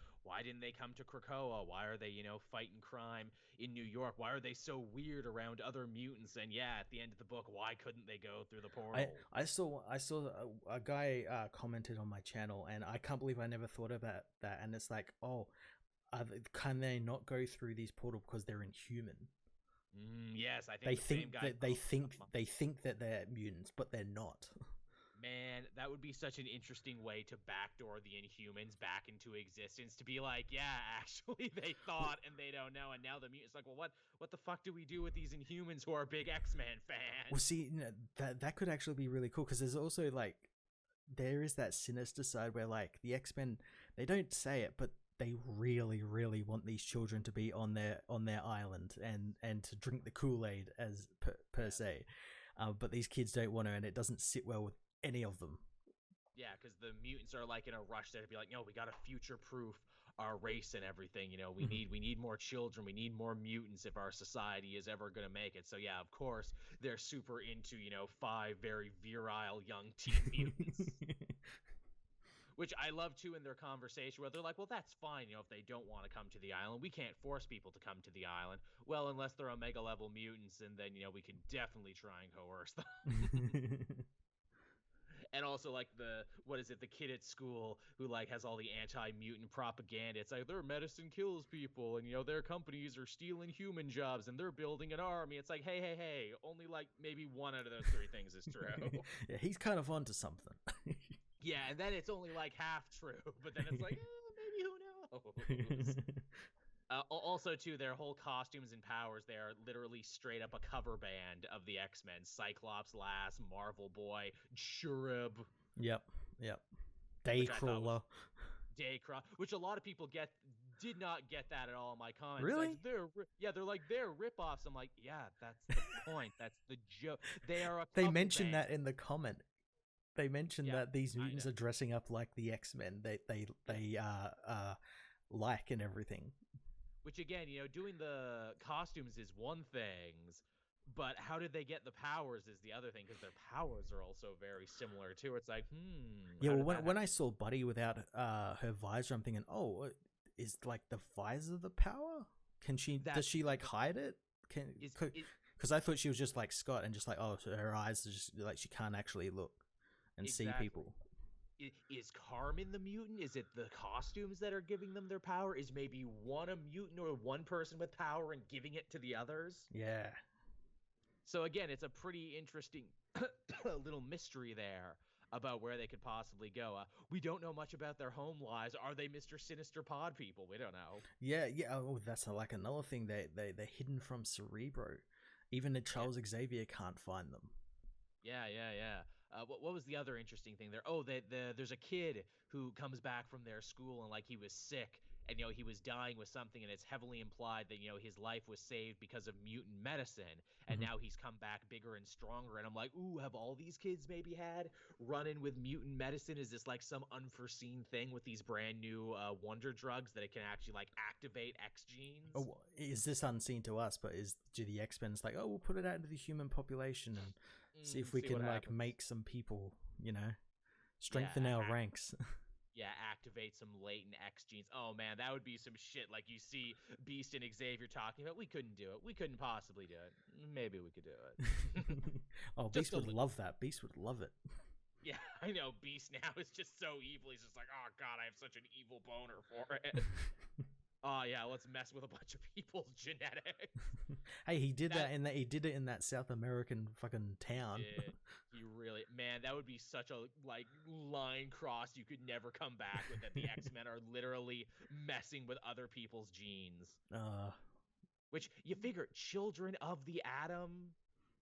didn't they come to Krakoa? Why are they, fighting crime in New York? Why are they so weird around other mutants? And yeah, at the end of the book, why couldn't they go through the portal? I saw a guy commented on my channel, and I can't believe I never thought about that. And it's like, oh, can they not go through these portal because they're inhuman? Yes, I think they think that they're mutants, but they're not. Man, that would be such an interesting way to backdoor the Inhumans back into existence, to be like, yeah, actually they thought and they don't know, and now the mutants like, well, what the fuck do we do with these Inhumans who are big X-Men fans? Well, see, that could actually be really cool, because there's also like, there is that sinister side where like the X-Men, they don't say it, but they really, really want these children to be on their island and to drink the Kool-Aid as per se, but these kids don't want to, and it doesn't sit well with any of them. Yeah, because the mutants are like in a rush there to be like, no, we got to future-proof our race and everything. We need more children. We need more mutants if our society is ever going to make it. So yeah, of course they're super into 5 very virile young teen mutants. Which I love too in their conversation, where they're like, well, that's fine, if they don't want to come to the island. We can't force people to come to the island. Well, unless they're Omega level mutants, and then we can definitely try and coerce them. And also, like, the kid at school who, like, has all the anti-mutant propaganda. It's like, their medicine kills people, and, their companies are stealing human jobs, and they're building an army. It's like, hey, only, like, maybe one out of those 3 things is true. Yeah, he's kind of onto something. Yeah, and then it's only, like, half true, but then it's like, maybe who knows? Also, too, their whole costumes and powers, they are literally straight up a cover band of the X-Men. Cyclops, Lass, Marvel Boy, Shurub. Yep. Daycrawler. Which a lot of people did not get that at all in my comments. Really? Like, they're rip-offs. I'm like, yeah, that's the point. That's the joke. They are a They mentioned that in the comment. They mentioned that these mutants are dressing up like the X-Men. They like and everything. Which, again, doing the costumes is one thing, but how did they get the powers is the other thing, because their powers are also very similar, too. It's like, Yeah, well, when I saw Buddy without her visor, I'm thinking, oh, is, like, the visor the power? Does she, like, hide it? Because I thought she was just like Scott and just like, oh, so her eyes are just, like, she can't actually look and see people. Is Carmen the mutant? Is it the costumes that are giving them their power? Is maybe one a mutant or one person with power and giving it to the others? Yeah. So again, it's a pretty interesting little mystery there about where they could possibly go. We don't know much about their home lives. Are they Mr. Sinister Pod people? We don't know. Yeah. Oh, that's like another thing. They're hidden from Cerebro. Even the Charles Xavier can't find them. Yeah. What was the other interesting thing there? Oh, there's a kid who comes back from their school and, like, he was sick and, he was dying with something, and it's heavily implied that, his life was saved because of mutant medicine, and now he's come back bigger and stronger, and I'm like, ooh, have all these kids maybe had run-in with mutant medicine? Is this, like, some unforeseen thing with these brand new wonder drugs that it can actually, like, activate X genes? Oh, is this unseen to us, but do the X-Men's like, oh, we'll put it out into the human population and see if we can, like, happens. Make some people, strengthen our ranks. Yeah, activate some latent X genes. Oh, man, that would be some shit. Like, you see Beast and Xavier talking about, we couldn't do it. We couldn't possibly do it. Maybe we could do it. Oh, Beast would love that. Beast would love it. Yeah, I know. Beast now is just so evil. He's just like, oh, God, I have such an evil boner for it. Oh, yeah, let's mess with a bunch of people's genetics. Hey, he did that he did it in that South American fucking town. He really, man, that would be such a, like, line cross you could never come back with, that the X-Men are literally messing with other people's genes. Which, you figure, children of the atom,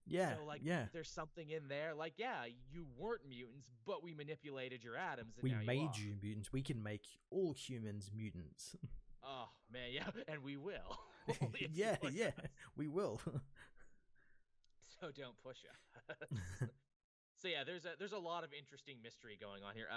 Yeah, So like, yeah. there's something in there. Like, yeah, you weren't mutants, but we manipulated your atoms, and We now you made are. you mutants. We can make all humans mutants. Oh man, yeah, and we will if you Yeah, push yeah, us. we will. So don't push us. So yeah, there's a lot of interesting mystery going on here.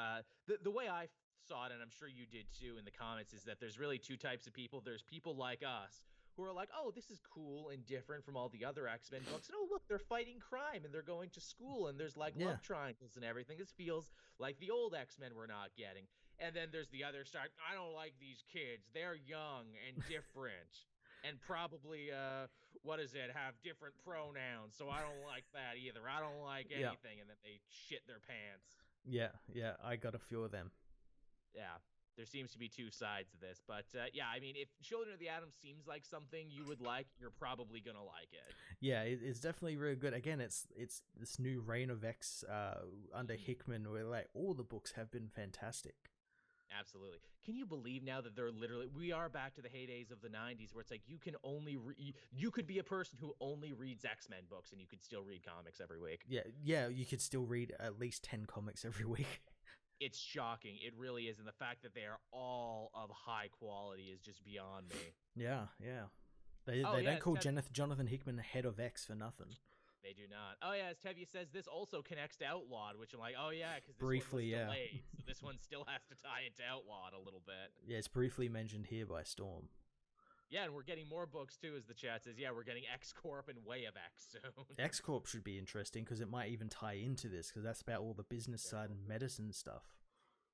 The way I saw it, and I'm sure you did too in the comments, is that there's really two types of people. There's people like us who are like, oh, this is cool and different from all the other X-Men books. And oh, look, they're fighting crime and they're going to school and there's like Yeah, love triangles and everything. This feels like the old X-Men we're not getting. And then there's the other side. I don't like these kids. They're young and different. And probably what is it, have different pronouns, so I don't like that either. I don't like yeah, anything, and then they shit their pants. yeah, yeah. I got a few of them. Yeah, there seems to be two sides to this, but yeah, I mean, if Children of the Atom seems like something you would like, you're probably gonna like it. Yeah, it's definitely really good. Again, it's this new reign of X under Hickman, where like all the books have been fantastic. Absolutely. Can you believe now that we are back to the heydays of the 90s where it's like you can only you could be a person who only reads X-Men books and you could still read comics every week. Yeah, yeah. You could still read at least 10 comics every week. It's shocking. It really is, and the fact that they are all of high quality is just beyond me. Yeah, yeah. They don't call Jonathan Hickman head of X for nothing. They do not. Oh yeah, as Tevye says, this also connects to Outlawed, which I'm like, oh yeah, because this Briefly, one was delayed, so this one still has to tie into Outlawed a little bit. Yeah, it's briefly mentioned here by Storm. Yeah, and we're getting more books too, as the chat says. Yeah, we're getting X Corp and Way of X soon. X Corp should be interesting because it might even tie into this because that's about all the business side and medicine stuff.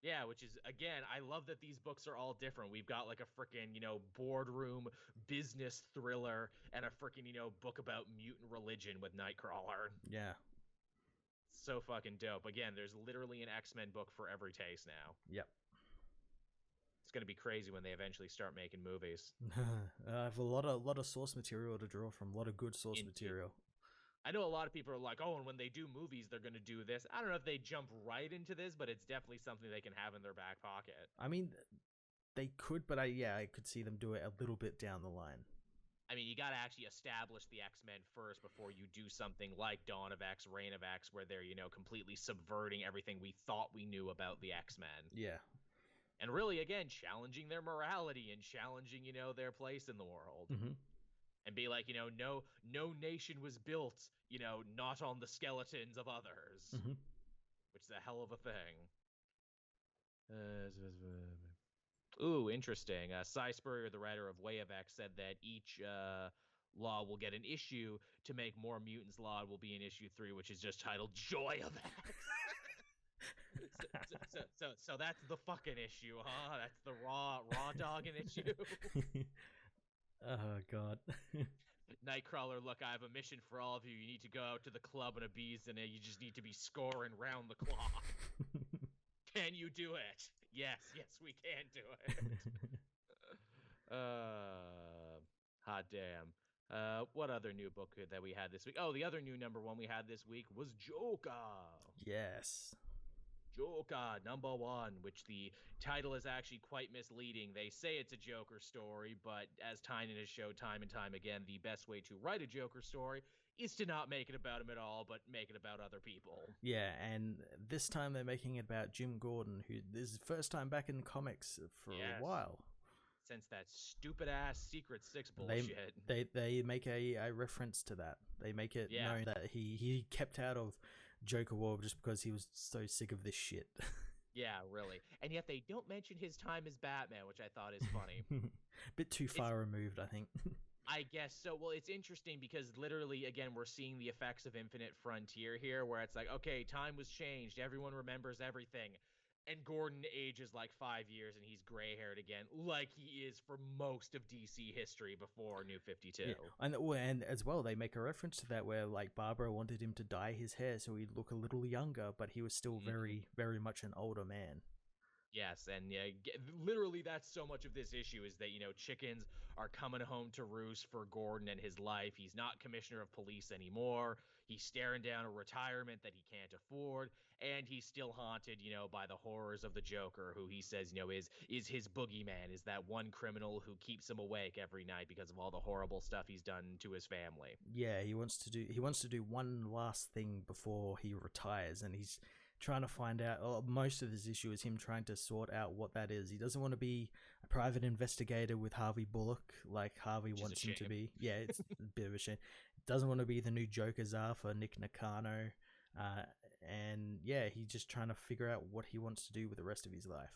Yeah, which is, again, I love that these books are all different. We've got like a freaking, boardroom business thriller and a freaking, book about mutant religion with Nightcrawler. Yeah. So fucking dope. Again, there's literally an X-Men book for every taste now. Yep. It's going to be crazy when they eventually start making movies. I have a lot of source material to draw from, a lot of good source material. I know a lot of people are like, oh, and when they do movies, they're going to do this. I don't know if they jump right into this, but it's definitely something they can have in their back pocket. I mean, they could, but I could see them do it a little bit down the line. I mean, you got to actually establish the X-Men first before you do something like Dawn of X, Reign of X, where they're, completely subverting everything we thought we knew about the X-Men. Yeah. And really, again, challenging their morality and challenging, their place in the world. Mm-hmm. And be like, no nation was built, not on the skeletons of others. Mm-hmm. Which is a hell of a thing. Ooh, interesting. Cy Spurrier, the writer of Way of X, said that each law will get an issue. To make more mutants law will be in issue 3, which is just titled Joy of X. So that's the fucking issue, huh? That's the raw dogging issue. Oh God. Nightcrawler, look, I have a mission for all of you. You need to go out to the club and abuse, and you just need to be scoring round the clock. Can you do it? Yes, we can do it. Hot damn. What other new book that we had this week? Oh, the other new number one we had this week was Joker. Yes. Joker #1, which the title is actually quite misleading. They say it's a Joker story, but as Tynan has showed time and time again, the best way to write a Joker story is to not make it about him at all, but make it about other people. Yeah, and this time they're making it about Jim Gordon, who this is the first time back in the comics for a while. Since that stupid ass Secret 6 bullshit. They make a reference to that. They make it known that he kept out of Joker War just because he was so sick of this shit. Yeah, really. And yet they don't mention his time as Batman, which I thought is funny. Bit too far removed, I think. I guess so. Well, it's interesting because literally, again, we're seeing the effects of Infinite Frontier here, where it's like, okay, time was changed. Everyone remembers everything. And Gordon ages like 5 years and he's gray-haired again, like he is for most of DC history before New 52. Yeah. And as well, they make a reference to that where like Barbara wanted him to dye his hair so he'd look a little younger, but he was still very, very much an older man. Yes, and yeah, literally that's so much of this issue is that, chickens are coming home to roost for Gordon and his life. He's not commissioner of police anymore. He's staring down a retirement that he can't afford, and he's still haunted, by the horrors of the Joker, who he says, is his boogeyman, is that one criminal who keeps him awake every night because of all the horrible stuff he's done to his family. Yeah, he wants to do one last thing before he retires, and he's trying to find out. Most of his issue is him trying to sort out what that is. He doesn't want to be a private investigator with Harvey Bullock like Harvey wants him to be. Yeah, it's a bit of a shame. Doesn't want to be the new Joker czar for Nick Nakano. And yeah, he's just trying to figure out what he wants to do with the rest of his life.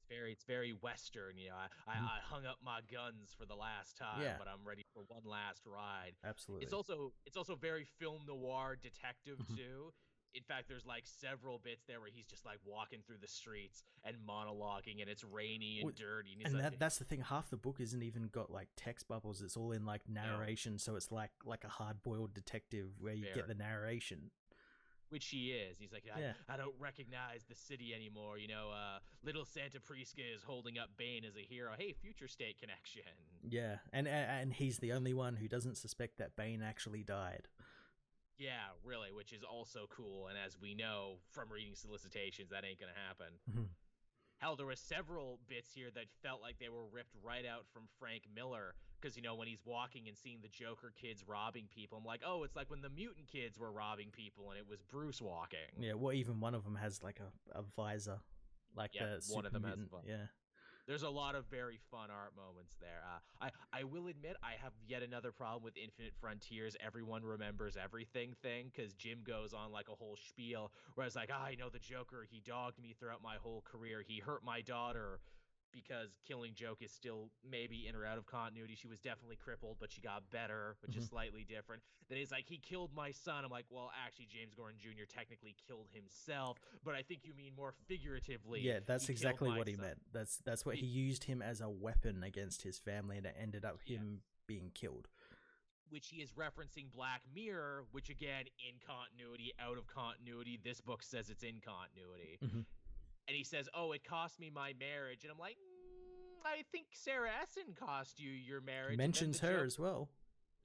It's very Western, I hung up my guns for the last time, Yeah. but I'm ready for one last ride. Absolutely. It's also very film noir detective Mhm. too. In fact, there's like several bits there where he's just like walking through the streets and monologuing, and it's rainy and Well, dirty. And, he's And like, that's the thing. Half the book isn't even got like text bubbles. It's all in like narration. So it's like a hard boiled detective where you get the narration. which he is. He's like, Yeah. I don't recognize the city anymore. Little Santa Prisca is holding up Bane as a hero. Hey, future state connection. Yeah, and he's the only one who doesn't suspect that Bane actually died. Yeah, really, which is also cool. And as we know from reading solicitations, that ain't gonna happen. Mhm. Hell, there were several bits here that felt like they were ripped right out from Frank Miller. Because, when he's walking and seeing the Joker kids robbing people, I'm like, oh, it's like when the mutant kids were robbing people and it was Bruce walking. Yeah, well, even one of them has like a visor, like the one of them mutant. has. Yeah. There's a lot of very fun art moments there. I will admit I have yet another problem with Infinite Frontiers. Everyone remembers everything thing, because Jim goes on like a whole spiel where it's like, the Joker, he dogged me throughout my whole career. He hurt my daughter because Killing Joke is still maybe in or out of continuity. She was definitely crippled, but she got better, which is slightly different. Then he's like, he killed my son. I'm like, well, actually, James Gordon Jr. technically killed himself, but I think you mean more figuratively. Yeah, that's exactly what he son. meant. That's what he used him as a weapon against his family, and it ended up him being killed. Which he is referencing Black Mirror, which again, in continuity, out of continuity. This book says it's in continuity. And he says, oh, it cost me my marriage. And I'm like, I think Sarah Essen cost you your marriage. He mentions her as well.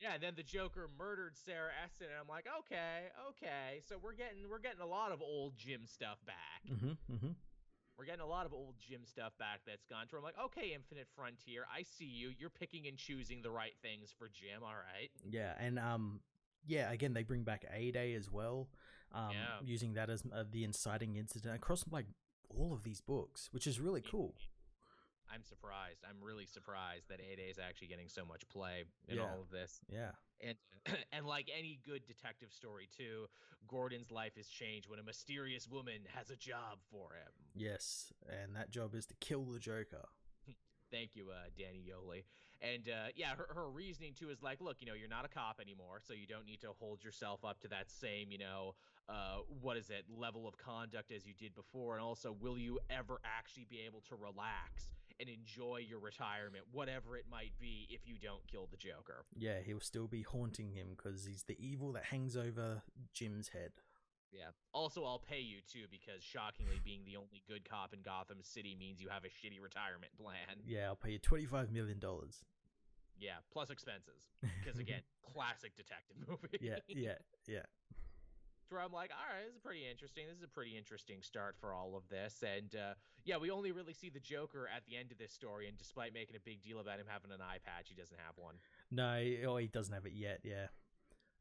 Yeah, and then the Joker murdered Sarah Essen, and I'm like, okay. So we're getting a lot of old Jim stuff back. We're getting a lot of old Jim stuff back that's gone through. I'm like, okay, Infinite Frontier, I see you. You're picking and choosing the right things for Jim, all right. Yeah, and again, they bring back A-Day as well, using that as the inciting incident across like all of these books, which is really cool. I'm surprised. I'm really surprised that A-Day is actually getting so much play in all of this. Yeah. And like any good detective story too, Gordon's life is changed when a mysterious woman has a job for him. Yes, and that job is to kill the Joker. Thank you, Danny Yoli. And her reasoning too is like, look, you're not a cop anymore, so you don't need to hold yourself up to that same, level of conduct as you did before. And also, will you ever actually be able to relax and enjoy your retirement, whatever it might be, if you don't kill the Joker? Yeah, he'll still be haunting him because he's the evil that hangs over Jim's head. Yeah. Also, I'll pay you, too, because shockingly, being the only good cop in Gotham City means you have a shitty retirement plan. Yeah, I'll pay you $25 million. Yeah, plus expenses. Because, again, classic detective movie. Yeah. Where I'm like, all right, this is pretty interesting. This is a pretty interesting start for all of this. And, we only really see the Joker at the end of this story, and despite making a big deal about him having an eye patch, he doesn't have one. No, he doesn't have it yet, yeah.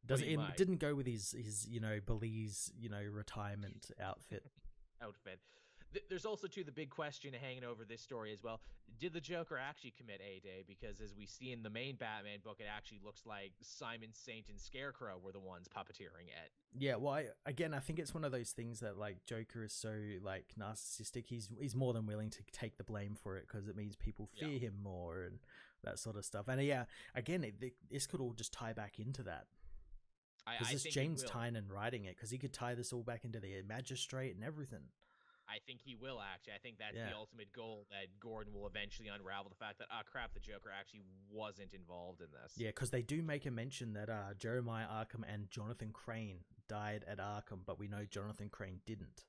It didn't go with his Belize, retirement outfit. There's also, too, the big question hanging over this story as well. Did the Joker actually commit A-Day? Because as we see in the main Batman book, it actually looks like Simon Saint and Scarecrow were the ones puppeteering it. Yeah, well, I think it's one of those things that, like, Joker is so, like, narcissistic. He's more than willing to take the blame for it because it means people fear him more and that sort of stuff. And, yeah, again, this could all just tie back into that. Because it's James Tynion writing it, because he could tie this all back into the Magistrate and everything. I think he will, actually. I think that's the ultimate goal, that Gordon will eventually unravel the fact that, crap, the Joker actually wasn't involved in this. Yeah, because they do make a mention that Jeremiah Arkham and Jonathan Crane died at Arkham, but we know Jonathan Crane didn't.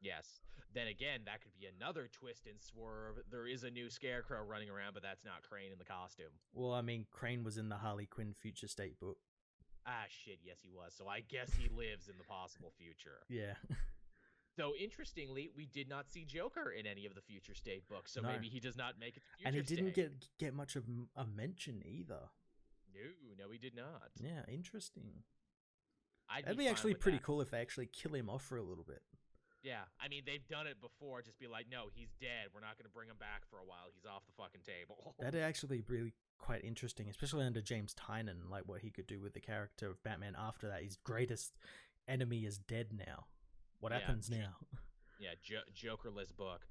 Yes. Then again, that could be another twist and swerve. There is a new Scarecrow running around, but that's not Crane in the costume. Well, I mean, Crane was in the Harley Quinn Future State book. Ah, shit, yes, he was. So I guess he lives in the possible future. Yeah. Though, interestingly, we did not see Joker in any of the Future State books, so No. maybe he does not make it to Future And he didn't State. get much of a mention either. No, he did not. Yeah, interesting. I'd That'd be be fine actually with pretty that. cool if they actually kill him off for a little bit. Yeah, I mean, they've done it before. Just be like, no, he's dead. We're not going to bring him back for a while. He's off the fucking table. That'd actually be really quite interesting, especially under James Tynion, like what he could do with the character of Batman after that. His greatest enemy is dead now. What happens now? Yeah, Jokerless book.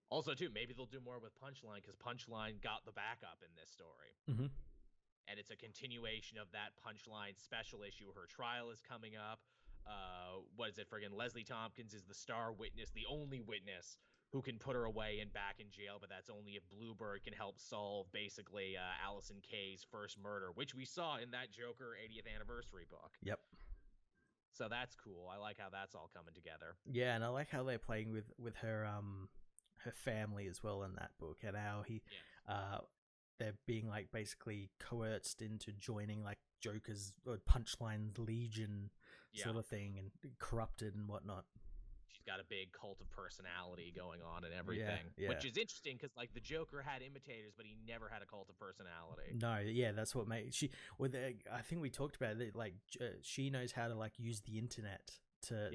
Also, too, maybe they'll do more with Punchline, because Punchline got the backup in this story. Mm-hmm. And it's a continuation of that Punchline special issue. Her trial is coming up. What is it? Friggin' Leslie Tompkins is the star witness, the only witness who can put her away and back in jail, but that's only if Bluebird can help solve basically Allison Kay's first murder, which we saw in that Joker 80th anniversary book. Yep. So that's cool. I like how that's all coming together. Yeah, and I like how they're playing with her her family as well in that book, and how they're being like basically coerced into joining like Joker's or Punchline's Legion sort of thing, and corrupted and whatnot. She's got a big cult of personality going on and everything, Yeah. which is interesting because like the Joker had imitators, but he never had a cult of personality. No, yeah, that's what made she. Well, I think we talked about it. Like she knows how to like use the internet to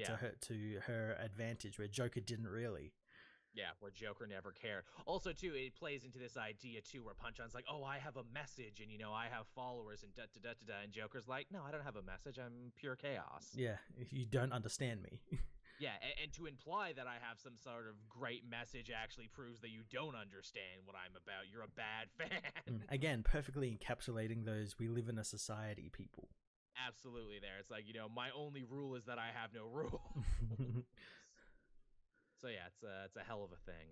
her advantage, where Joker didn't really. Yeah, where Joker never cared. Also, too, it plays into this idea, too, where Punch-On's like, oh, I have a message, and, I have followers, and da-da-da-da-da, and Joker's like, no, I don't have a message, I'm pure chaos. Yeah, you don't understand me. Yeah, and to imply that I have some sort of great message actually proves that you don't understand what I'm about. You're a bad fan. Again, perfectly encapsulating those we live in a society people. Absolutely there. It's like, my only rule is that I have no rule. So yeah, it's a hell of a thing.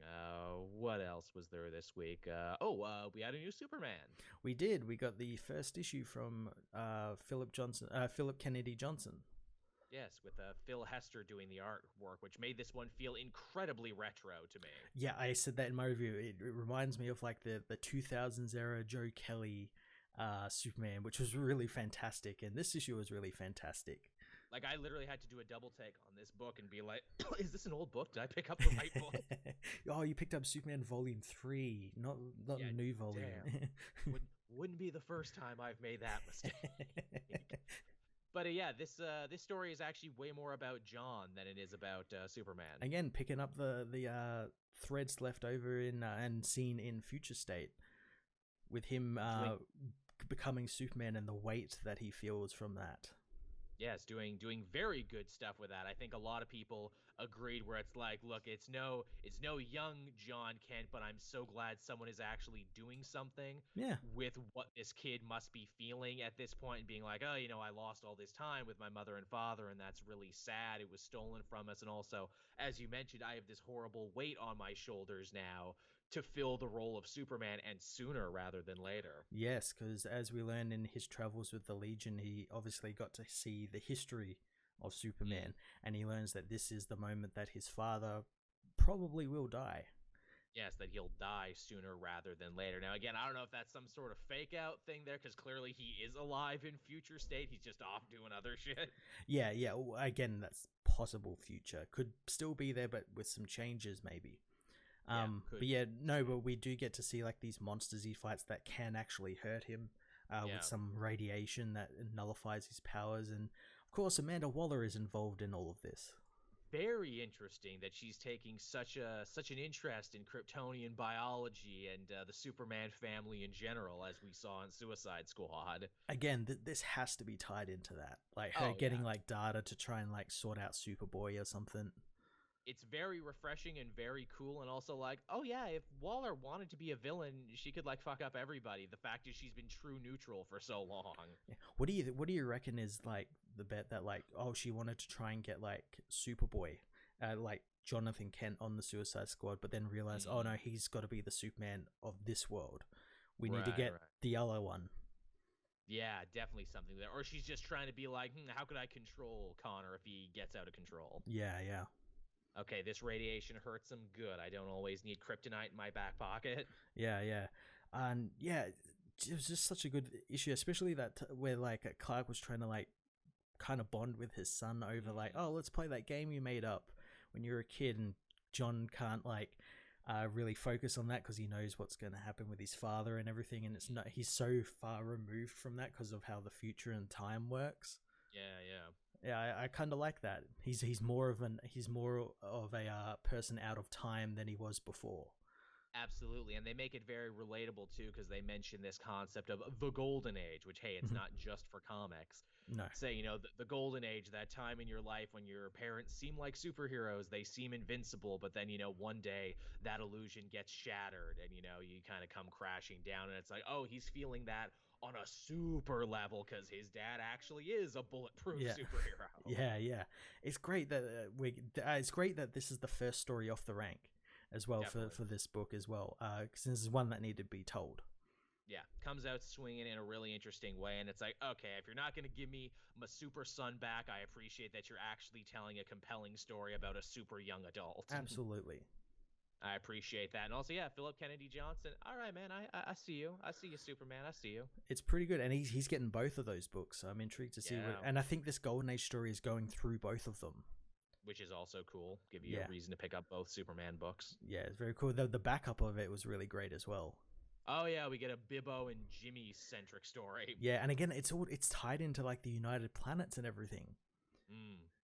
What else was there this week? We had a new Superman. We did. We got the first issue from Philip Kennedy Johnson. Yes, with Phil Hester doing the artwork, which made this one feel incredibly retro to me. Yeah, I said that in my review. It reminds me of like the 2000s era Joe Kelly Superman, which was really fantastic, and this issue was really fantastic. Like, I literally had to do a double take on this book and be like, is this an old book? Did I pick up the right book? Oh, you picked up Superman Volume 3, not a new volume. Wouldn't be the first time I've made that mistake. But yeah, this story is actually way more about John than it is about Superman. Again, picking up the threads left over in and seen in Future State, with him becoming Superman and the weight that he feels from that. Yes, doing very good stuff with that. I think a lot of people agreed where it's like, look, it's no young John Kent, but I'm so glad someone is actually doing something with what this kid must be feeling at this point, and being like, oh, I lost all this time with my mother and father, and that's really sad. It was stolen from us. And also, as you mentioned, I have this horrible weight on my shoulders now to fill the role of Superman, and sooner rather than later. Yes, because as we learn in his travels with the Legion, he obviously got to see the history of Superman, and he learns that this is the moment that his father probably will die. Yes, that he'll die sooner rather than later. Now, again, I don't know if that's some sort of fake out thing there, because clearly he is alive in Future State. He's just off doing other shit. Yeah. Again, that's possible future. Could still be there, but with some changes maybe. But we do get to see like these monsters he fights that can actually hurt him with some radiation that nullifies his powers, and of course Amanda Waller is involved in all of this. Very interesting that she's taking such an interest in Kryptonian biology and the Superman family in general, as we saw in Suicide Squad. Again, this has to be tied into that, like her getting like data to try and like sort out Superboy or something. It's very refreshing and very cool, and also like, oh yeah, if Waller wanted to be a villain, she could like fuck up everybody. The fact is she's been true neutral for so long. Yeah. What do you reckon is like the bet that like, oh, she wanted to try and get like Superboy, like Jonathan Kent on the Suicide Squad, but then realized, oh no, he's got to be the Superman of this world. We need to get the other one. Yeah, definitely something there. Or she's just trying to be like, how could I control Connor if he gets out of control? Yeah. okay, this radiation hurts him good. I don't always need kryptonite in my back pocket. Yeah. And yeah, it was just such a good issue, especially where like Clark was trying to like kind of bond with his son over like, oh, let's play that game you made up when you were a kid, and John can't like really focus on that because he knows what's going to happen with his father and everything, and it's not, he's so far removed from that because of how the future and time works. Yeah, I kind of like that. He's more of a person out of time than he was before. Absolutely, and they make it very relatable too, because they mention this concept of the golden age, which, hey, it's not just for comics. No. Say, you know, the golden age, that time in your life when your parents seem like superheroes, they seem invincible, but then, you know, one day that illusion gets shattered and, you know, you kind of come crashing down, and it's like, oh, he's feeling that on a super level because his dad actually is a bulletproof superhero. Yeah. It's great that it's great that this is the first story off the rank as well for this book as well, because this is one that needed to be told. Yeah, comes out swinging in a really interesting way, and it's like, okay, if you're not going to give me my super son back, I appreciate that you're actually telling a compelling story about a super young adult. Absolutely. I appreciate that. And also, yeah, Philip Kennedy Johnson. All right, man, I see you. I see you, Superman. I see you. It's pretty good, and he's getting both of those books. So I'm intrigued to see and I think this Golden Age story is going through both of them, which is also cool. Give you a reason to pick up both Superman books. Yeah, it's very cool. The backup of it was really great as well. Oh yeah, we get a Bibbo and Jimmy centric story. Yeah, and again, it's tied into like the United Planets and everything.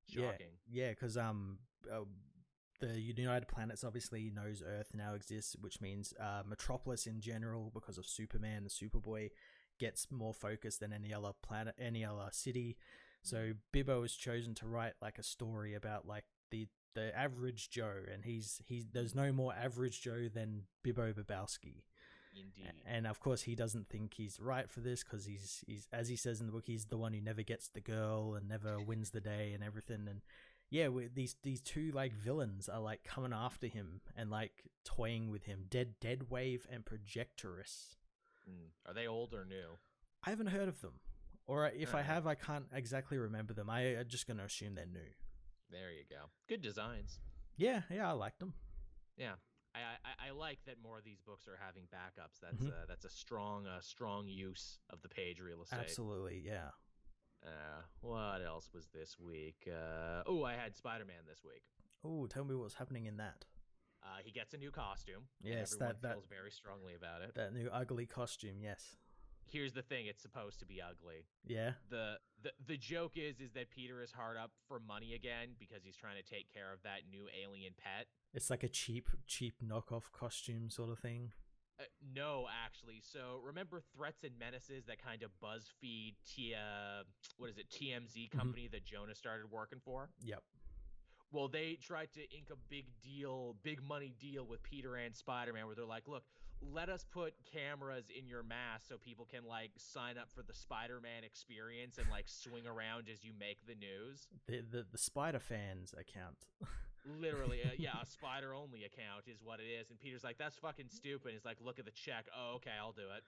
Shocking. Yeah, because the United Planets obviously knows Earth now exists, which means Metropolis in general, because of Superman and Superboy, gets more focus than any other planet, any other city. So Bibbo was chosen to write like a story about like the average Joe, and he's there's no more average Joe than Bibbo Babowski. Indeed. And of course he doesn't think he's right for this because he's as he says in the book, he's the one who never gets the girl and never wins the day and everything. And yeah, these two like villains are like coming after him and like toying with him. Dead Wave and Projectorus. Are they old or new? I haven't heard of them, or if I have, I can't exactly remember them. I'm just gonna assume they're new. There you go. Good designs. Yeah, I like them. Yeah. I like that more of these books are having backups. That's a strong use of the page real estate. Absolutely, yeah. What else was this week? I had Spider-Man this week. Oh, tell me what's happening in that. He gets a new costume. Yes, everyone feels very strongly about it. That new ugly costume, yes. Here's the thing, it's supposed to be ugly. Yeah. The joke is that Peter is hard up for money again because he's trying to take care of that new alien pet. It's like a cheap knockoff costume sort of thing. No, actually. So remember Threats and Menaces, that kind of BuzzFeed TMZ company that Jonah started working for? Yep. Well, they tried to ink a big money deal with Peter and Spider-Man where they're like, look, let us put cameras in your mask so people can like sign up for the Spider-Man experience and like swing around as you make the news. The Spider Fans account. Literally, a Spider only account is what it is. And Peter's like, that's fucking stupid. He's like, look at the check. Oh, okay, I'll do it.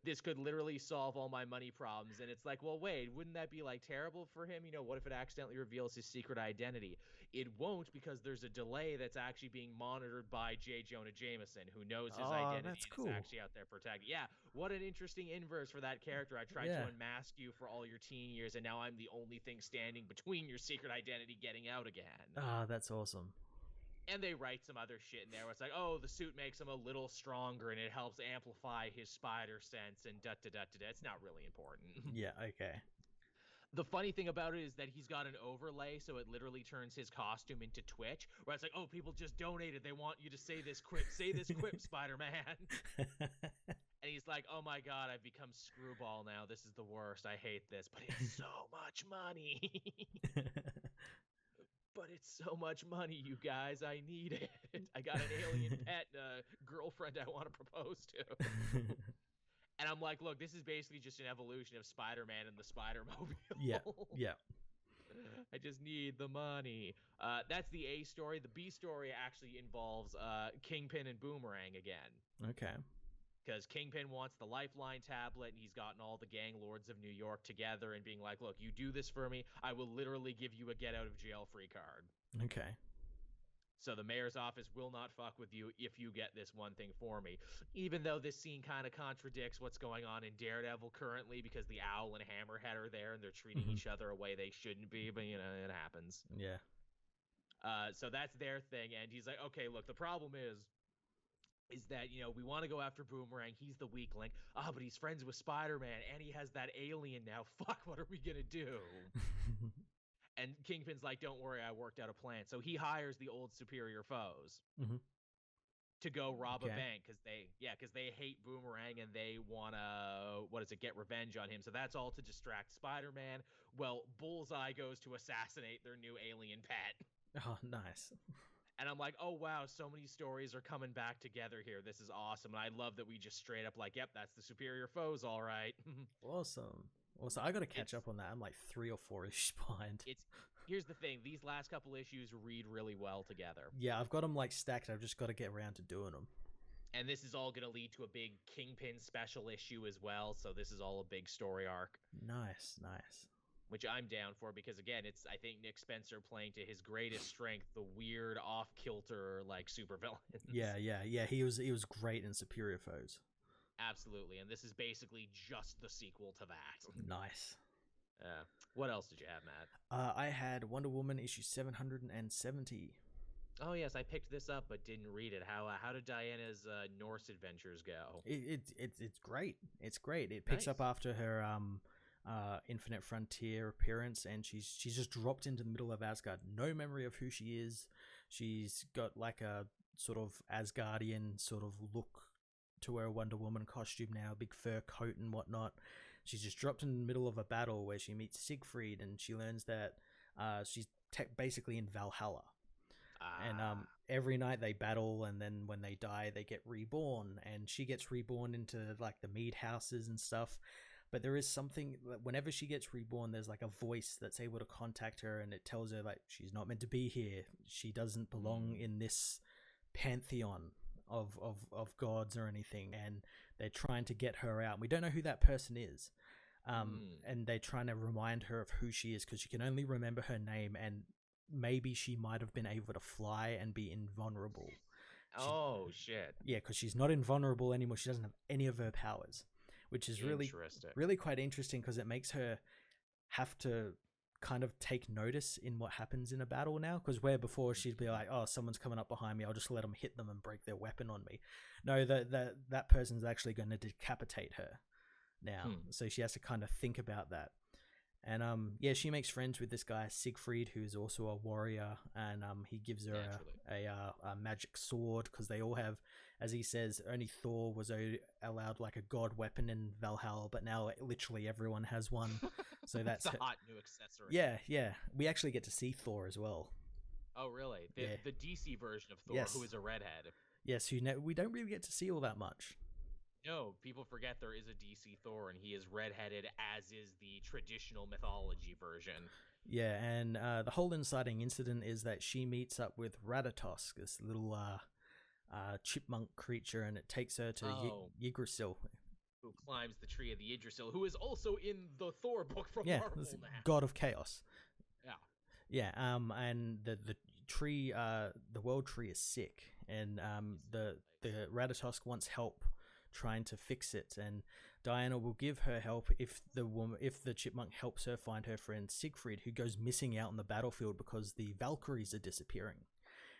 This could literally solve all my money problems. And it's like, well, wait, wouldn't that be like terrible for him? You know, what if it accidentally reveals his secret identity? It won't, because there's a delay that's actually being monitored by J. Jonah Jameson, who knows his identity. That's cool. And is actually out there protecting. Yeah, what an interesting inverse for that character. I tried to unmask you for all your teen years, and now I'm the only thing standing between your secret identity getting out again. That's awesome. And they write some other shit in there where it's like, oh, the suit makes him a little stronger and it helps amplify his spider sense and da-da-da-da-da. It's not really important. Yeah, okay. The funny thing about it is that he's got an overlay, so it literally turns his costume into Twitch, where it's like, oh, people just donated. They want you to say this quip, Spider-Man. And he's like, oh my God, I've become Screwball now. This is the worst. I hate this, but it's so much money. But it's so much money, you guys. I need it. I got an alien pet girlfriend I want to propose to. And I'm like, look, this is basically just an evolution of Spider-Man and the Spider-Mobile. Yeah. I just need the money. That's the A story. The B story actually involves Kingpin and Boomerang again. Okay. because Kingpin wants the Lifeline tablet, and he's gotten all the gang lords of New York together and being like, look, you do this for me, I will literally give you a get-out-of-jail-free card. Okay. So the mayor's office will not fuck with you if you get this one thing for me. Even though this scene kind of contradicts what's going on in Daredevil currently, because the Owl and Hammerhead are there and they're treating each other a way they shouldn't be, but, you know, it happens. Yeah. So that's their thing, and he's like, okay, look, the problem is that, you know, we want to go after Boomerang. He's the weak link. But he's friends with Spider-Man, and he has that alien now. Fuck, what are we gonna do? And Kingpin's like, don't worry, I worked out a plan. So he hires the old superior foes to go rob a bank because they hate Boomerang and they want to, get revenge on him. So that's all to distract Spider-Man. Well, Bullseye goes to assassinate their new alien pet. Oh, nice. And I'm like, oh, wow, so many stories are coming back together here. This is awesome. And I love that we just straight up like, yep, that's the superior foes, all right. Awesome. Also, I got to catch up on that. I'm like 3 or 4 issues behind. Here's the thing. These last couple issues read really well together. Yeah, I've got them like stacked. I've just got to get around to doing them. And this is all going to lead to a big Kingpin special issue as well. So this is all a big story arc. Nice. Which I'm down for because, again, it's, I think, Nick Spencer playing to his greatest strength, the weird off-kilter, like, supervillains. Yeah. He was great in Superior Foes. Absolutely, and this is basically just the sequel to that. Nice. What else did you have, Matt? I had Wonder Woman issue 770. Oh yes, I picked this up but didn't read it. How did Diana's Norse adventures go? It's great. It's great. It picks up after her Infinite Frontier appearance, and she's just dropped into the middle of Asgard. No memory of who she is. She's got like a sort of Asgardian sort of look to wear a Wonder Woman costume now, big fur coat and whatnot. She's just dropped in the middle of a battle where she meets Siegfried, and she learns that she's basically in Valhalla. And every night they battle, and then when they die, they get reborn, and she gets reborn into like the mead houses and stuff. But there is something, whenever she gets reborn, there's like a voice that's able to contact her, and it tells her like she's not meant to be here. She doesn't belong in this pantheon of gods or anything, and they're trying to get her out. We don't know who that person is. And they're trying to remind her of who she is, because she can only remember her name, and maybe she might have been able to fly and be invulnerable. Shit. Yeah, because she's not invulnerable anymore. She doesn't have any of her powers, which is really quite interesting, because it makes her have to kind of take notice in what happens in a battle now, because where before she'd be like, oh, someone's coming up behind me, I'll just let them hit them and break their weapon on me. No, that person's actually going to decapitate her now. So she has to kind of think about that. And she makes friends with this guy Siegfried, who's also a warrior, and he gives her a magic sword, because they all have, as he says, only Thor was allowed like a god weapon in Valhalla, but now literally everyone has one. So that's a hot new accessory. Yeah. We actually get to see Thor as well. Oh, really? The DC version of Thor, who is a redhead. Yes, we don't really get to see all that much. No, people forget there is a DC Thor, and he is redheaded, as is the traditional mythology version. Yeah, and the whole inciting incident is that she meets up with Ratatosk, this little chipmunk creature, and it takes her to Yggdrasil. Who climbs the tree of the Yggdrasil, who is also in the Thor book from Marvel now. God of Chaos. Yeah. Yeah, and the tree, the world tree is sick, and the Ratatosk wants help trying to fix it, and Diana will give her help if the chipmunk helps her find her friend Siegfried, who goes missing out on the battlefield because the Valkyries are disappearing,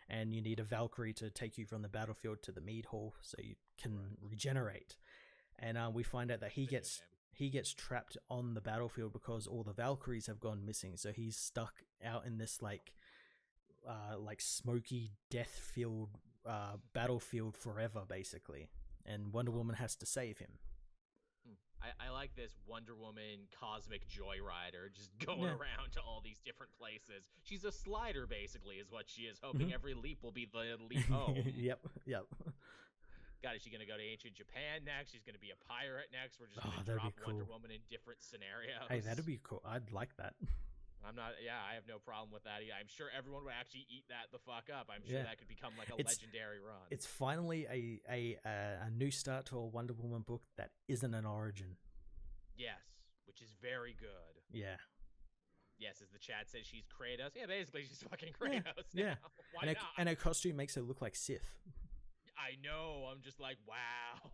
and you need a Valkyrie to take you from the battlefield to the mead hall so you can regenerate. And we find out that he gets trapped on the battlefield because all the Valkyries have gone missing, so he's stuck out in this like smoky death-filled battlefield forever, basically. And Wonder Woman has to save him. I like this Wonder Woman cosmic joyrider, just going around to all these different places. She's a slider, basically, is what she is, hoping every leap will be the leap home. Yep. God, is she going to go to ancient Japan next? She's going to be a pirate next. We're just going to drop Wonder Woman in different scenarios. Hey, that'd be cool. I'd like that. I'm not. Yeah, I have no problem with that. I'm sure everyone would actually eat that the fuck up. I'm sure Yeah. that could become like a It's legendary run. it's finally a new start to a Wonder Woman book that isn't an origin. Yes, which is very good. Yeah. Yes, as the chat says, she's Kratos. Yeah, basically she's fucking Yeah. Kratos Yeah. now. Why And not? and her costume makes her look like Sith. I know. I'm just like, wow.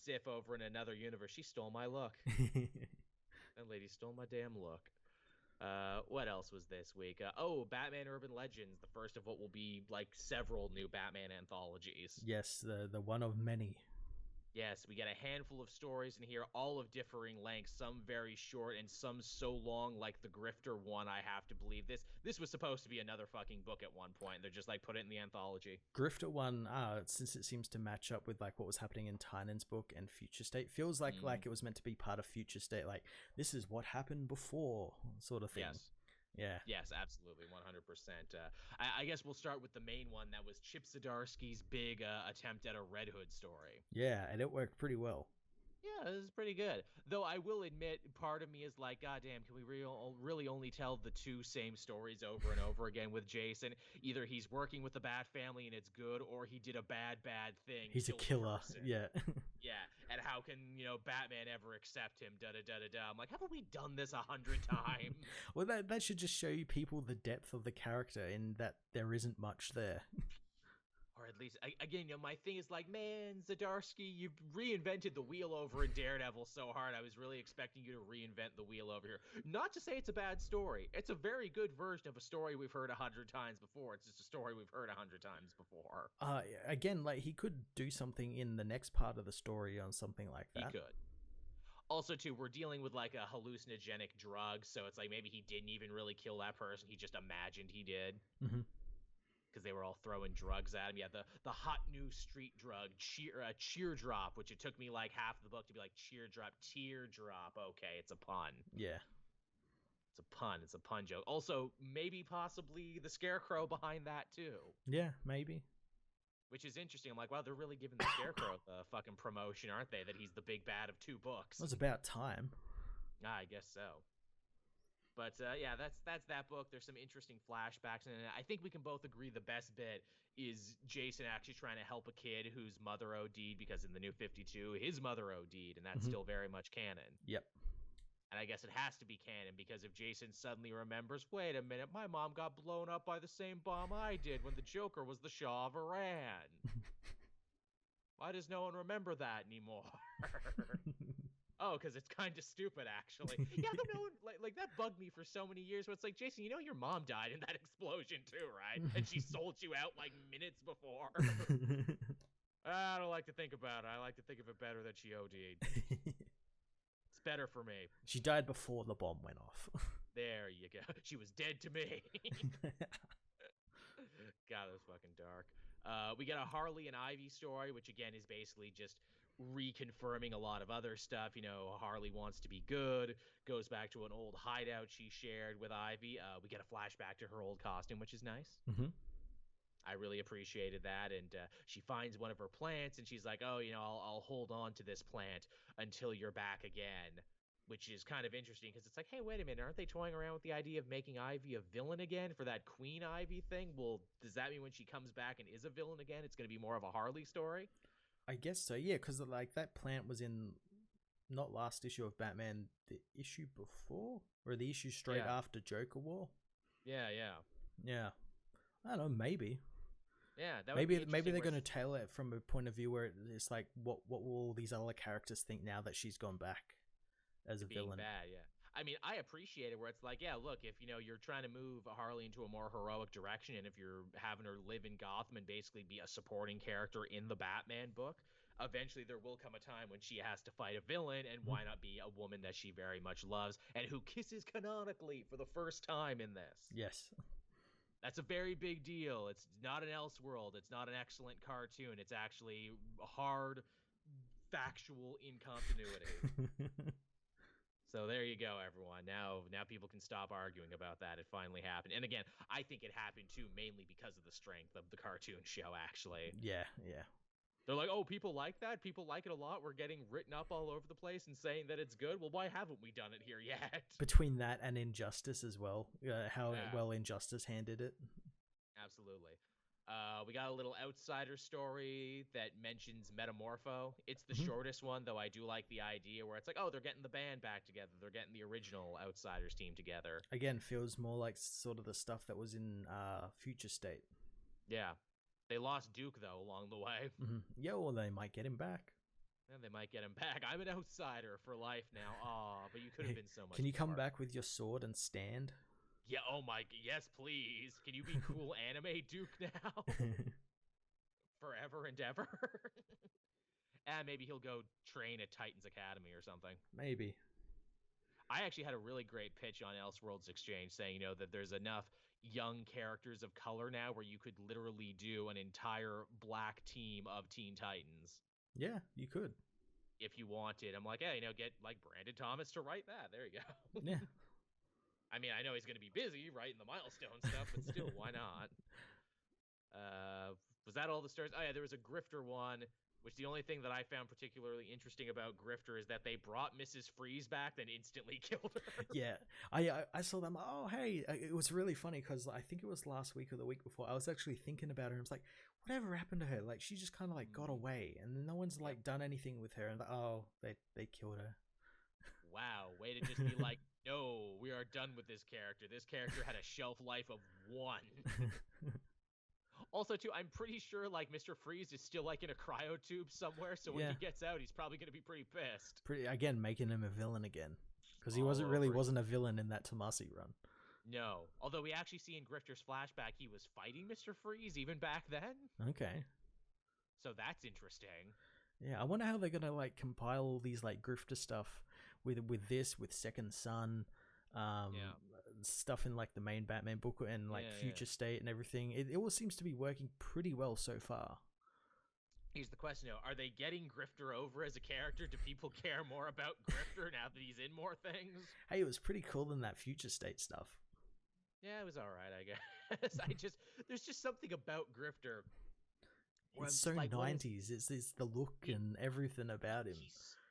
Sif over in another universe. She stole my look. That lady stole my damn look. What else was this week? Batman Urban Legends, the first of what will be like several new Batman anthologies. Yes, the one of many. Yes, we get a handful of stories in here, all of differing lengths, some very short and some so long, like the Grifter one, I have to believe. This was supposed to be another fucking book at one point. They're just like, put it in the anthology. Grifter one, since it seems to match up with like what was happening in Tynan's book and Future State, feels like it was meant to be part of Future State, like this is what happened before, sort of thing. Yes. Yeah. Yes, absolutely, 100%. I guess we'll start with the main one. That was Chip Zdarsky's big attempt at a Red Hood story. Yeah, and it worked pretty well. Yeah, it was pretty good. Though I will admit, part of me is like, God damn, can we really only tell the two same stories over and over again with Jason? Either he's working with the Bat family and it's good, or he did a bad thing. He's a killer. Yeah. Yeah, and how can, Batman ever accept him? Da-da-da-da-da. I'm like, haven't we done this 100 times? Well, that should just show you people the depth of the character in that there isn't much there. Or at least, again, my thing is like, man, Zdarsky, you've reinvented the wheel over in Daredevil so hard. I was really expecting you to reinvent the wheel over here. Not to say it's a bad story. It's a very good version of a story we've heard 100 times before. It's just a story we've heard 100 times before. Again, like, he could do something in the next part of the story on something like that. He could. Also, too, we're dealing with like a hallucinogenic drug, so it's like maybe he didn't even really kill that person. He just imagined he did. Mm-hmm. Because they were all throwing drugs at him. Yeah, the hot new street drug, cheer drop, which it took me like half the book to be like teardrop. Okay, it's a pun. Yeah. It's a pun. It's a pun joke. Also, maybe possibly the Scarecrow behind that too. Yeah, maybe. Which is interesting. I'm like, wow, they're really giving the Scarecrow the fucking promotion, aren't they? That he's the big bad of 2 books. Well, it's about time. I guess so. But yeah, that's that book. There's some interesting flashbacks, and I think we can both agree the best bit is Jason actually trying to help a kid whose mother OD'd, because in the New 52, his mother OD'd, and that's still very much canon. Yep. And I guess it has to be canon, because if Jason suddenly remembers, wait a minute, my mom got blown up by the same bomb I did when the Joker was the Shah of Iran. Why does no one remember that anymore? Oh, because it's kind of stupid, actually. Yeah, no one, like that bugged me for so many years. Where it's like, Jason, your mom died in that explosion too, right? And she sold you out like minutes before. I don't like to think about it. I like to think of it better that she OD'd. It's better for me. She died before the bomb went off. There you go. She was dead to me. God, that was fucking dark. We got a Harley and Ivy story, which again is basically just reconfirming a lot of other stuff. Harley wants to be good, goes back to an old hideout she shared with Ivy. We get a flashback to her old costume, which is nice. Mm-hmm. I really appreciated that. And she finds one of her plants, and she's like, oh, I'll hold on to this plant until you're back again, which is kind of interesting, because it's like, hey, wait a minute, aren't they toying around with the idea of making Ivy a villain again for that Queen Ivy thing? Well, does that mean when she comes back and is a villain again, it's going to be more of a Harley story? I guess so, yeah, because like that plant was in not last issue of Batman, the issue before, or the issue straight after Joker War. Yeah. I don't know, maybe. Yeah, maybe they're going to tailor it from a point of view where it's like, what will all these other characters think now that she's gone back as a villain? Bad, yeah. I mean, I appreciate it where it's like, yeah, look, if you're trying to move Harley into a more heroic direction, and if you're having her live in Gotham and basically be a supporting character in the Batman book, eventually there will come a time when she has to fight a villain, and why not be a woman that she very much loves and who kisses canonically for the first time in this? Yes. That's a very big deal. It's not an Elseworld. It's not an excellent cartoon. It's actually hard, factual incontinuity. So there you go, everyone. Now people can stop arguing about that. It finally happened. And again, I think it happened too mainly because of the strength of the cartoon show, actually. Yeah. They're like, oh, people like that? People like it a lot? We're getting written up all over the place and saying that it's good? Well, why haven't we done it here yet? Between that and Injustice as well, how Yeah, well Injustice handled it. absolutely. We got a little outsider story that mentions Metamorpho. It's the shortest one, though I do like the idea where it's like, oh, they're getting the band back together. They're getting the original Outsiders team together. Again, feels more like sort of the stuff that was in Future State. Yeah. They lost Duke, though, along the way. Yeah, well, they might get him back. Yeah, they might get him back. I'm an outsider for life now. Aw, but you could have been so much Can you come more. back with your sword and stand? Yeah, oh my, yes, please. Can you be cool anime Duke now? Forever and ever? And maybe he'll go train at Titan's Academy or something. Maybe. I actually had a really great pitch on Elseworlds Exchange saying, that there's enough young characters of color now where you could literally do an entire black team of Teen Titans. Yeah, you could. If you wanted. I'm like, hey, get like Brandon Thomas to write that. There you go. Yeah. I mean, I know he's going to be busy writing the milestone stuff, but still, why not? Was that all the stories? Oh, yeah, there was a Grifter one, which the only thing that I found particularly interesting about Grifter is that they brought Mrs. Freeze back, then instantly killed her. Yeah, I saw them. Oh, hey, it was really funny because I think it was last week or the week before. I was actually thinking about her. And I was like, whatever happened to her? Like, she just kind of like got away, and no one's like done anything with her. And oh, they killed her. Wow, way to just be like, no, we are done with this character. This character had a shelf life of 1. Also, too, I'm pretty sure like Mr. Freeze is still like in a cryo tube somewhere, so when he gets out, he's probably going to be pretty pissed. Again, making him a villain again, because he wasn't a villain in that Tomasi run. No, although we actually see in Grifter's flashback he was fighting Mr. Freeze even back then. Okay, so that's interesting. Yeah, I wonder how they're gonna like compile all these like Grifter stuff with Second Son. Stuff in like the main Batman book and like Future State and everything. It all seems to be working pretty well so far. Here's the question though, are they getting Grifter over as a character? Do people care more about Grifter now that he's in more things? Hey, it was pretty cool in that Future State stuff. Yeah, it was alright, I guess. There's just something about Grifter. It's so like, 90s. It's the look and everything about him.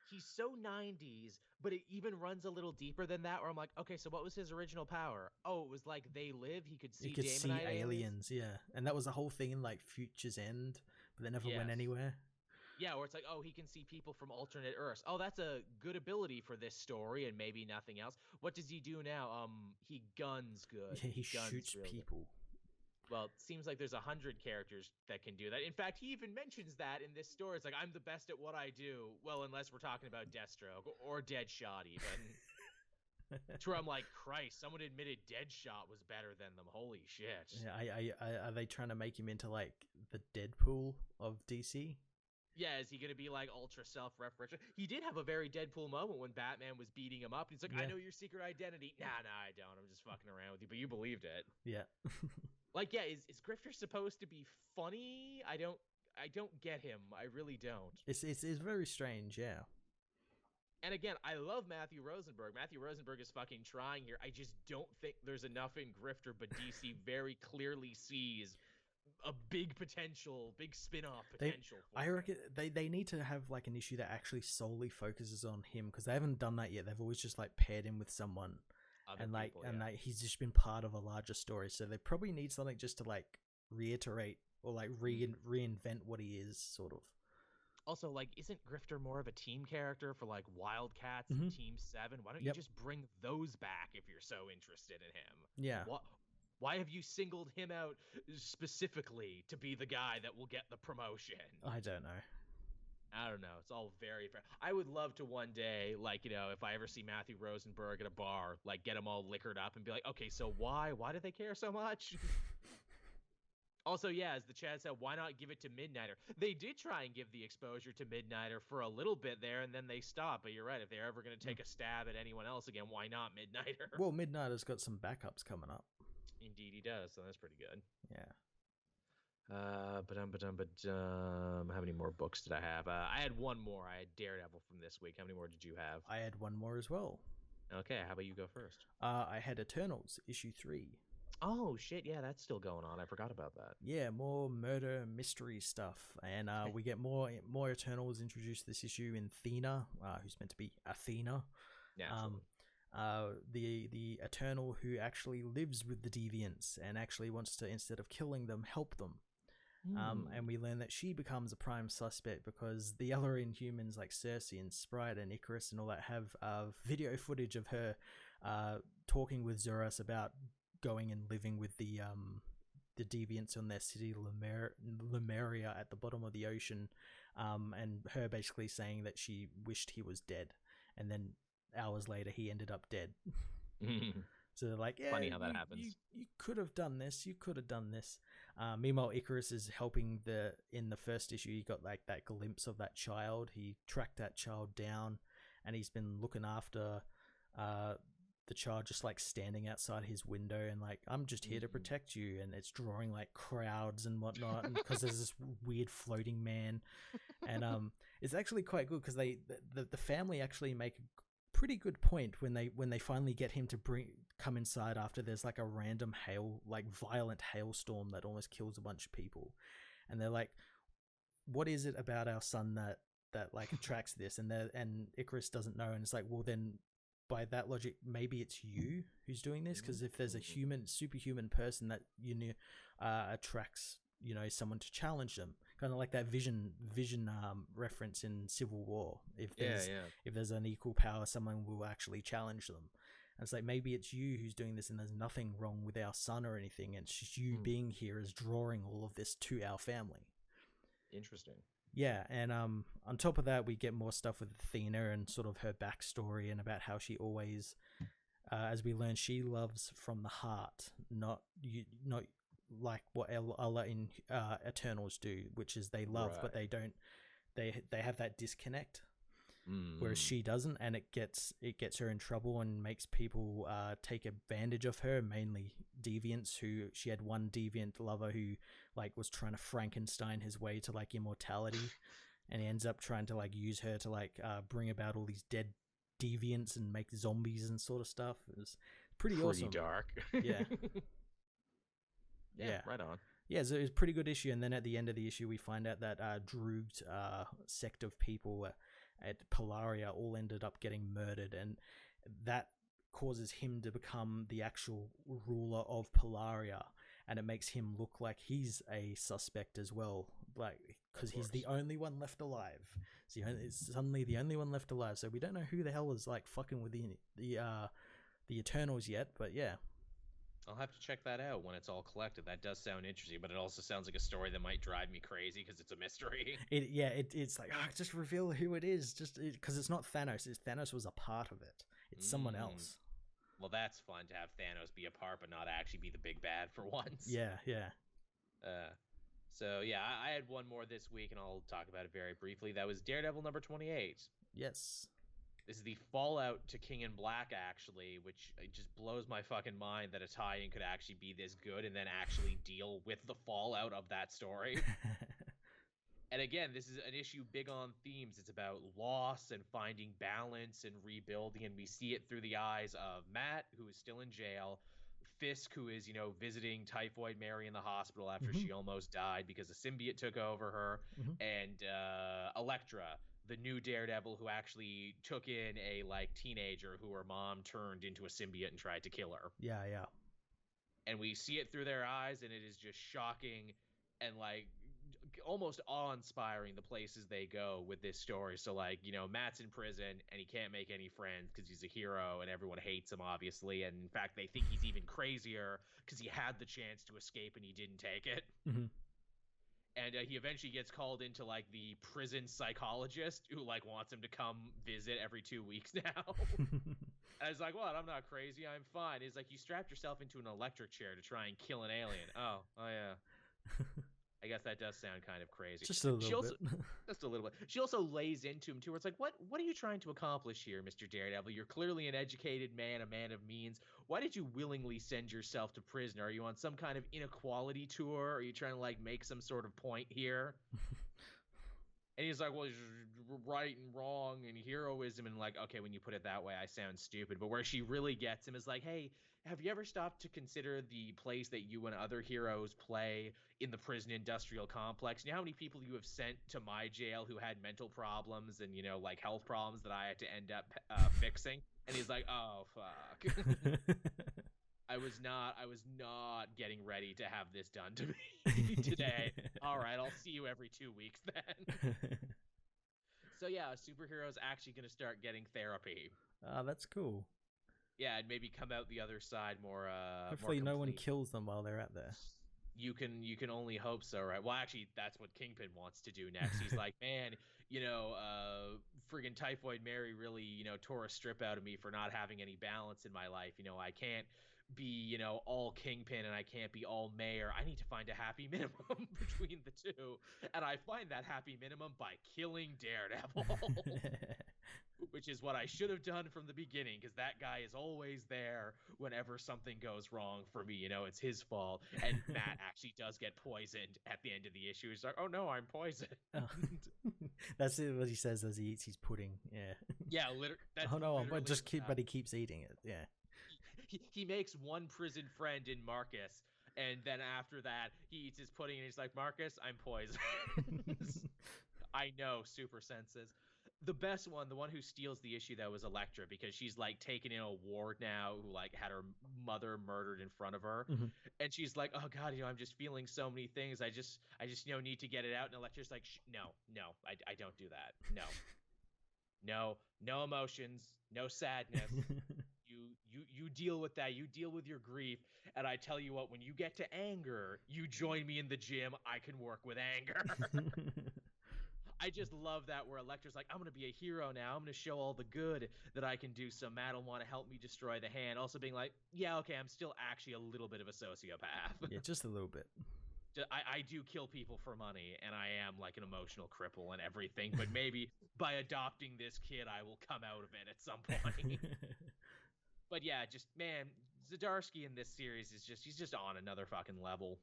He's so 90s, but it even runs a little deeper than that, where I'm like, okay, so what was his original power? Oh, it was like they live. He could see aliens, yeah. And that was the whole thing in like Future's End, but they never went anywhere. Yeah, where it's like, oh, he can see people from alternate Earths. Oh, that's a good ability for this story and maybe nothing else. What does he do now? He guns good. Yeah, he shoots people. Good. Well, it seems like there's 100 characters that can do that. In fact, he even mentions that in this story. It's like, I'm the best at what I do. Well, unless we're talking about Deathstroke or Deadshot even. To where I'm like, Christ, someone admitted Deadshot was better than them. Holy shit. Yeah, are they trying to make him into like the Deadpool of DC? Yeah, is he going to be like ultra self-referential? He did have a very Deadpool moment when Batman was beating him up. He's like, I know your secret identity. Nah, I don't. I'm just fucking around with you. But you believed it. Yeah. Like, yeah, is Grifter supposed to be funny? I don't get him. I really don't. It's very strange, yeah. And again, I love Matthew Rosenberg. Matthew Rosenberg is fucking trying here. I just don't think there's enough in Grifter, but DC very clearly sees a big potential, big spin-off potential. I reckon they need to have like an issue that actually solely focuses on him, because they haven't done that yet. They've always just like paired him with someone. And he's just been part of a larger story, so they probably need something just to like reiterate or like reinvent what he is, sort of. Also, like, isn't Grifter more of a team character for like Wildcats and Team 7? Why don't you just bring those back if you're so interested in him? Yeah. Why have you singled him out specifically to be the guy that will get the promotion? I don't know. I don't know. It's all very fair. I would love to one day, like, if I ever see Matthew Rosenberg at a bar, like, get them all liquored up and be like, okay, so why do they care so much? Also, yeah, as the chat said, why not give it to Midnighter? They did try and give the exposure to Midnighter for a little bit there, and then they stopped. But you're right. If they're ever going to take a stab at anyone else again, why not Midnighter? Well, Midnighter's got some backups coming up. Indeed he does, so that's pretty good. Yeah. How many more books did I have? I had one more. I had Daredevil from this week. How many more did you have? I had one more as well. Okay, how about you go first? I had Eternals, issue 3. Oh shit, yeah, that's still going on. I forgot about that. Yeah, more murder mystery stuff, and we get more Eternals introduced this issue in Thena, who's meant to be Athena, um, Naturally. the Eternal who actually lives with the deviants and actually wants to, instead of killing them, help them. And we learn that she becomes a prime suspect because the other Inhumans like Cersei and Sprite and Icarus and all that have video footage of her talking with Zoras about going and living with the deviants on their city Lemuria at the bottom of the ocean, and her basically saying that she wished he was dead, and then hours later he ended up dead. So they're like, yeah, Funny how that happens. You could have done this. You could have done this. Meanwhile, Icarus is helping in the first issue. He got like that glimpse of that child. He tracked that child down, and he's been looking after the child, just like standing outside his window and like, I'm just here to protect you. And it's drawing like crowds and whatnot, and because there's this weird floating man, and it's actually quite good because the family actually make a pretty good point when they finally get him to come inside after there's like a random violent hailstorm that almost kills a bunch of people, and they're like, what is it about our son that like attracts this? And Icarus doesn't know, and it's like, well, then by that logic, maybe it's you who's doing this, because if there's a superhuman person that attracts someone to challenge them, kind of like that vision reference in Civil War. If there's an equal power, someone will actually challenge them. And it's like, maybe it's you who's doing this, and there's nothing wrong with our son or anything. It's just you being here is drawing all of this to our family. Interesting. Yeah, and on top of that, we get more stuff with Athena and sort of her backstory, and about how she always, as we learn, she loves from the heart, not like what Allah in Eternals do, which is they love, but they don't. They have that disconnect, whereas she doesn't, and it gets her in trouble and makes people take advantage of her, mainly deviants. Who she had one deviant lover who like was trying to Frankenstein his way to like immortality, and he ends up trying to like use her to like bring about all these dead deviants and make zombies and sort of stuff. It was pretty awesome. Dark. Yeah. Yeah, right on. Yeah, so it was a pretty good issue. And then at the end of the issue, we find out that Droog's sect of people at Polaria all ended up getting murdered, and that causes him to become the actual ruler of Polaria, and it makes him look like he's a suspect as well, like because he's the only one left alive. So it's suddenly the only one left alive. So we don't know who the hell is like fucking with the Eternals yet, but yeah. I'll have to check that out when it's all collected. That does sound interesting, but it also sounds like a story that might drive me crazy because it's a mystery. It's like, just reveal who it is, just because it's not Thanos. Thanos was a part of it. It's someone else. Well, that's fun to have Thanos be a part, but not actually be the big bad for once. Yeah. So yeah, I had one more this week, and I'll talk about it very briefly. That was Daredevil number 28. Yes. This is the fallout to King in Black, actually, which just blows my fucking mind that a tie-in could actually be this good and then actually deal with the fallout of that story. And again, this is an issue big on themes. It's about loss and finding balance and rebuilding, and we see it through the eyes of Matt, who is still in jail, Fisk, who is, visiting Typhoid Mary in the hospital after she almost died because a symbiote took over her, and Elektra, the new Daredevil, who actually took in a teenager who her mom turned into a symbiote and tried to kill her. Yeah. And we see it through their eyes, and it is just shocking and almost awe-inspiring, the places they go with this story. So Matt's in prison and he can't make any friends because he's a hero and everyone hates him, obviously, and in fact they think he's even crazier because he had the chance to escape and he didn't take it. And he eventually gets called into the prison psychologist who wants him to come visit every 2 weeks now. And I was like, what? I'm not crazy, I'm fine. He's like, you strapped yourself into an electric chair to try and kill an alien. Oh yeah. I guess that does sound kind of crazy. Just a little bit. Just a little bit. She also lays into him, too, where it's like, what are you trying to accomplish here, Mr. Daredevil? You're clearly an educated man, a man of means. Why did you willingly send yourself to prison? Are you on some kind of inequality tour? Are you trying to, make some sort of point here? And he's like, well, right and wrong and heroism. And like, okay, when you put it that way, I sound stupid. But where she really gets him is like, hey, have you ever stopped to consider the place that you and other heroes play in the prison industrial complex? You know how many people you have sent to my jail who had mental problems and, like health problems that I had to end up fixing? And he's like, oh, fuck. I was not getting ready to have this done to me today. All right, I'll see you every 2 weeks then. So yeah, a superhero's actually going to start getting therapy. That's cool. Yeah, and maybe come out the other side more Hopefully more no one complete. kills them while they're out there. You can only hope so, right? Well, actually, that's what Kingpin wants to do next. He's like, man, friggin' Typhoid Mary really, tore a strip out of me for not having any balance in my life. I can't be, all Kingpin and I can't be all Mayor. I need to find a happy minimum between the two. And I find that happy minimum by killing Daredevil. Which is what I should have done from the beginning, because that guy is always there whenever something goes wrong for me. It's his fault. And Matt actually does get poisoned at the end of the issue. He's like, oh no, I'm poisoned. Oh. That's what he says as he eats his pudding. Yeah. Yeah, oh no, but but he keeps eating it. Yeah. He makes one prison friend in Marcus, and then after that, he eats his pudding and he's like, Marcus, I'm poisoned. I know, super senses. The best one, the one who steals the issue though, is Elektra, because she's like taken in a ward now who like had her mother murdered in front of her, and she's like, oh god, I'm just feeling so many things. I just need to get it out. And Elektra's like, no, I don't do that. No emotions, no sadness. You deal with that. You deal with your grief. And I tell you what, when you get to anger, you join me in the gym. I can work with anger. I just love that where Elektra's like, I'm going to be a hero now. I'm going to show all the good that I can do. So Matt will want to help me destroy the hand. Also being like, yeah, okay, I'm still actually a little bit of a sociopath. Yeah, just a little bit. I do kill people for money, and I am like an emotional cripple and everything. But maybe by adopting this kid, I will come out of it at some point. But yeah, just, man, Zdarsky in this series he's just on another fucking level.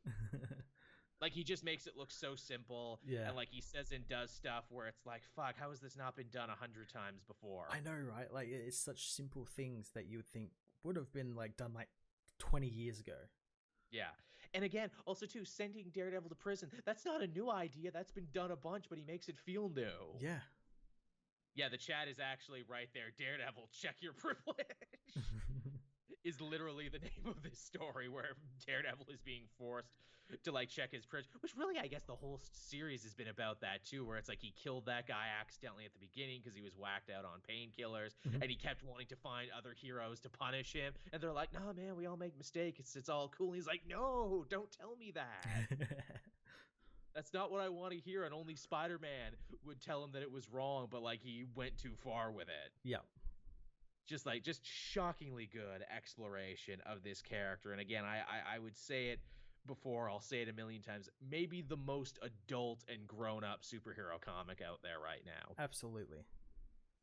Like, he just makes it look so simple. Yeah. And, like, he says and does stuff where it's like, fuck, how has this not been done 100 times before? I know, right? Like, it's such simple things that you would think would have been, like, done, like, 20 years ago. Yeah. And again, also, too, sending Daredevil to prison, that's not a new idea. That's been done a bunch, but he makes it feel new. Yeah. Yeah, the chat is actually right there. Daredevil, check your privilege. Is literally the name of this story, where Daredevil is being forced to like check his privilege, which really, I guess the whole series has been about that too, where it's like he killed that guy accidentally at the beginning because he was whacked out on painkillers, and he kept wanting to find other heroes to punish him, and they're like, nah, man, we all make mistakes, it's all cool. And he's like, no, don't tell me that. That's not what I want to hear. And only Spider-Man would tell him that it was wrong, but like he went too far with it. Yeah. Just shockingly good exploration of this character. And again, I would say it before, I'll say it a million times, maybe the most adult and grown-up superhero comic out there right now. Absolutely.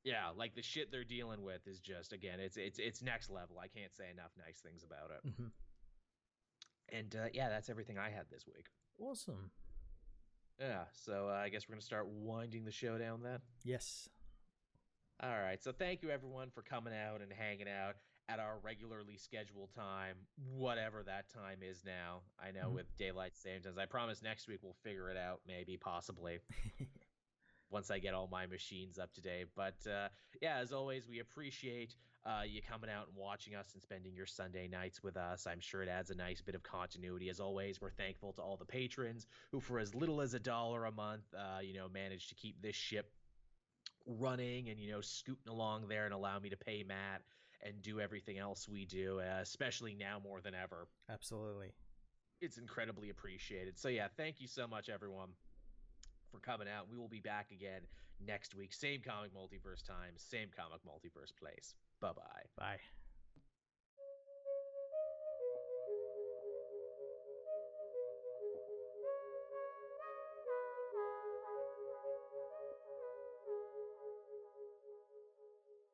Yeah, like the shit they're dealing with is just, again, it's next level. I can't say enough nice things about it. And yeah, that's everything I had this week. Awesome. Yeah, so I guess we're going to start winding the show down then? Yes. All right, so thank you everyone for coming out and hanging out at our regularly scheduled time, whatever that time is now. I know with daylight saving times. I promise next week we'll figure it out, maybe, possibly, once I get all my machines up to date. But yeah, as always, we appreciate you coming out and watching us and spending your Sunday nights with us. I'm sure it adds a nice bit of continuity. As always, we're thankful to all the patrons who, for as little as $1 a month, manage to keep this ship running and scooting along there and allow me to pay Matt and do everything else we do, especially now more than ever. Absolutely. It's incredibly appreciated. So yeah, thank you so much everyone for coming out. We will be back again next week, same Comic Multiverse time, same Comic Multiverse place. Bye-bye. Bye.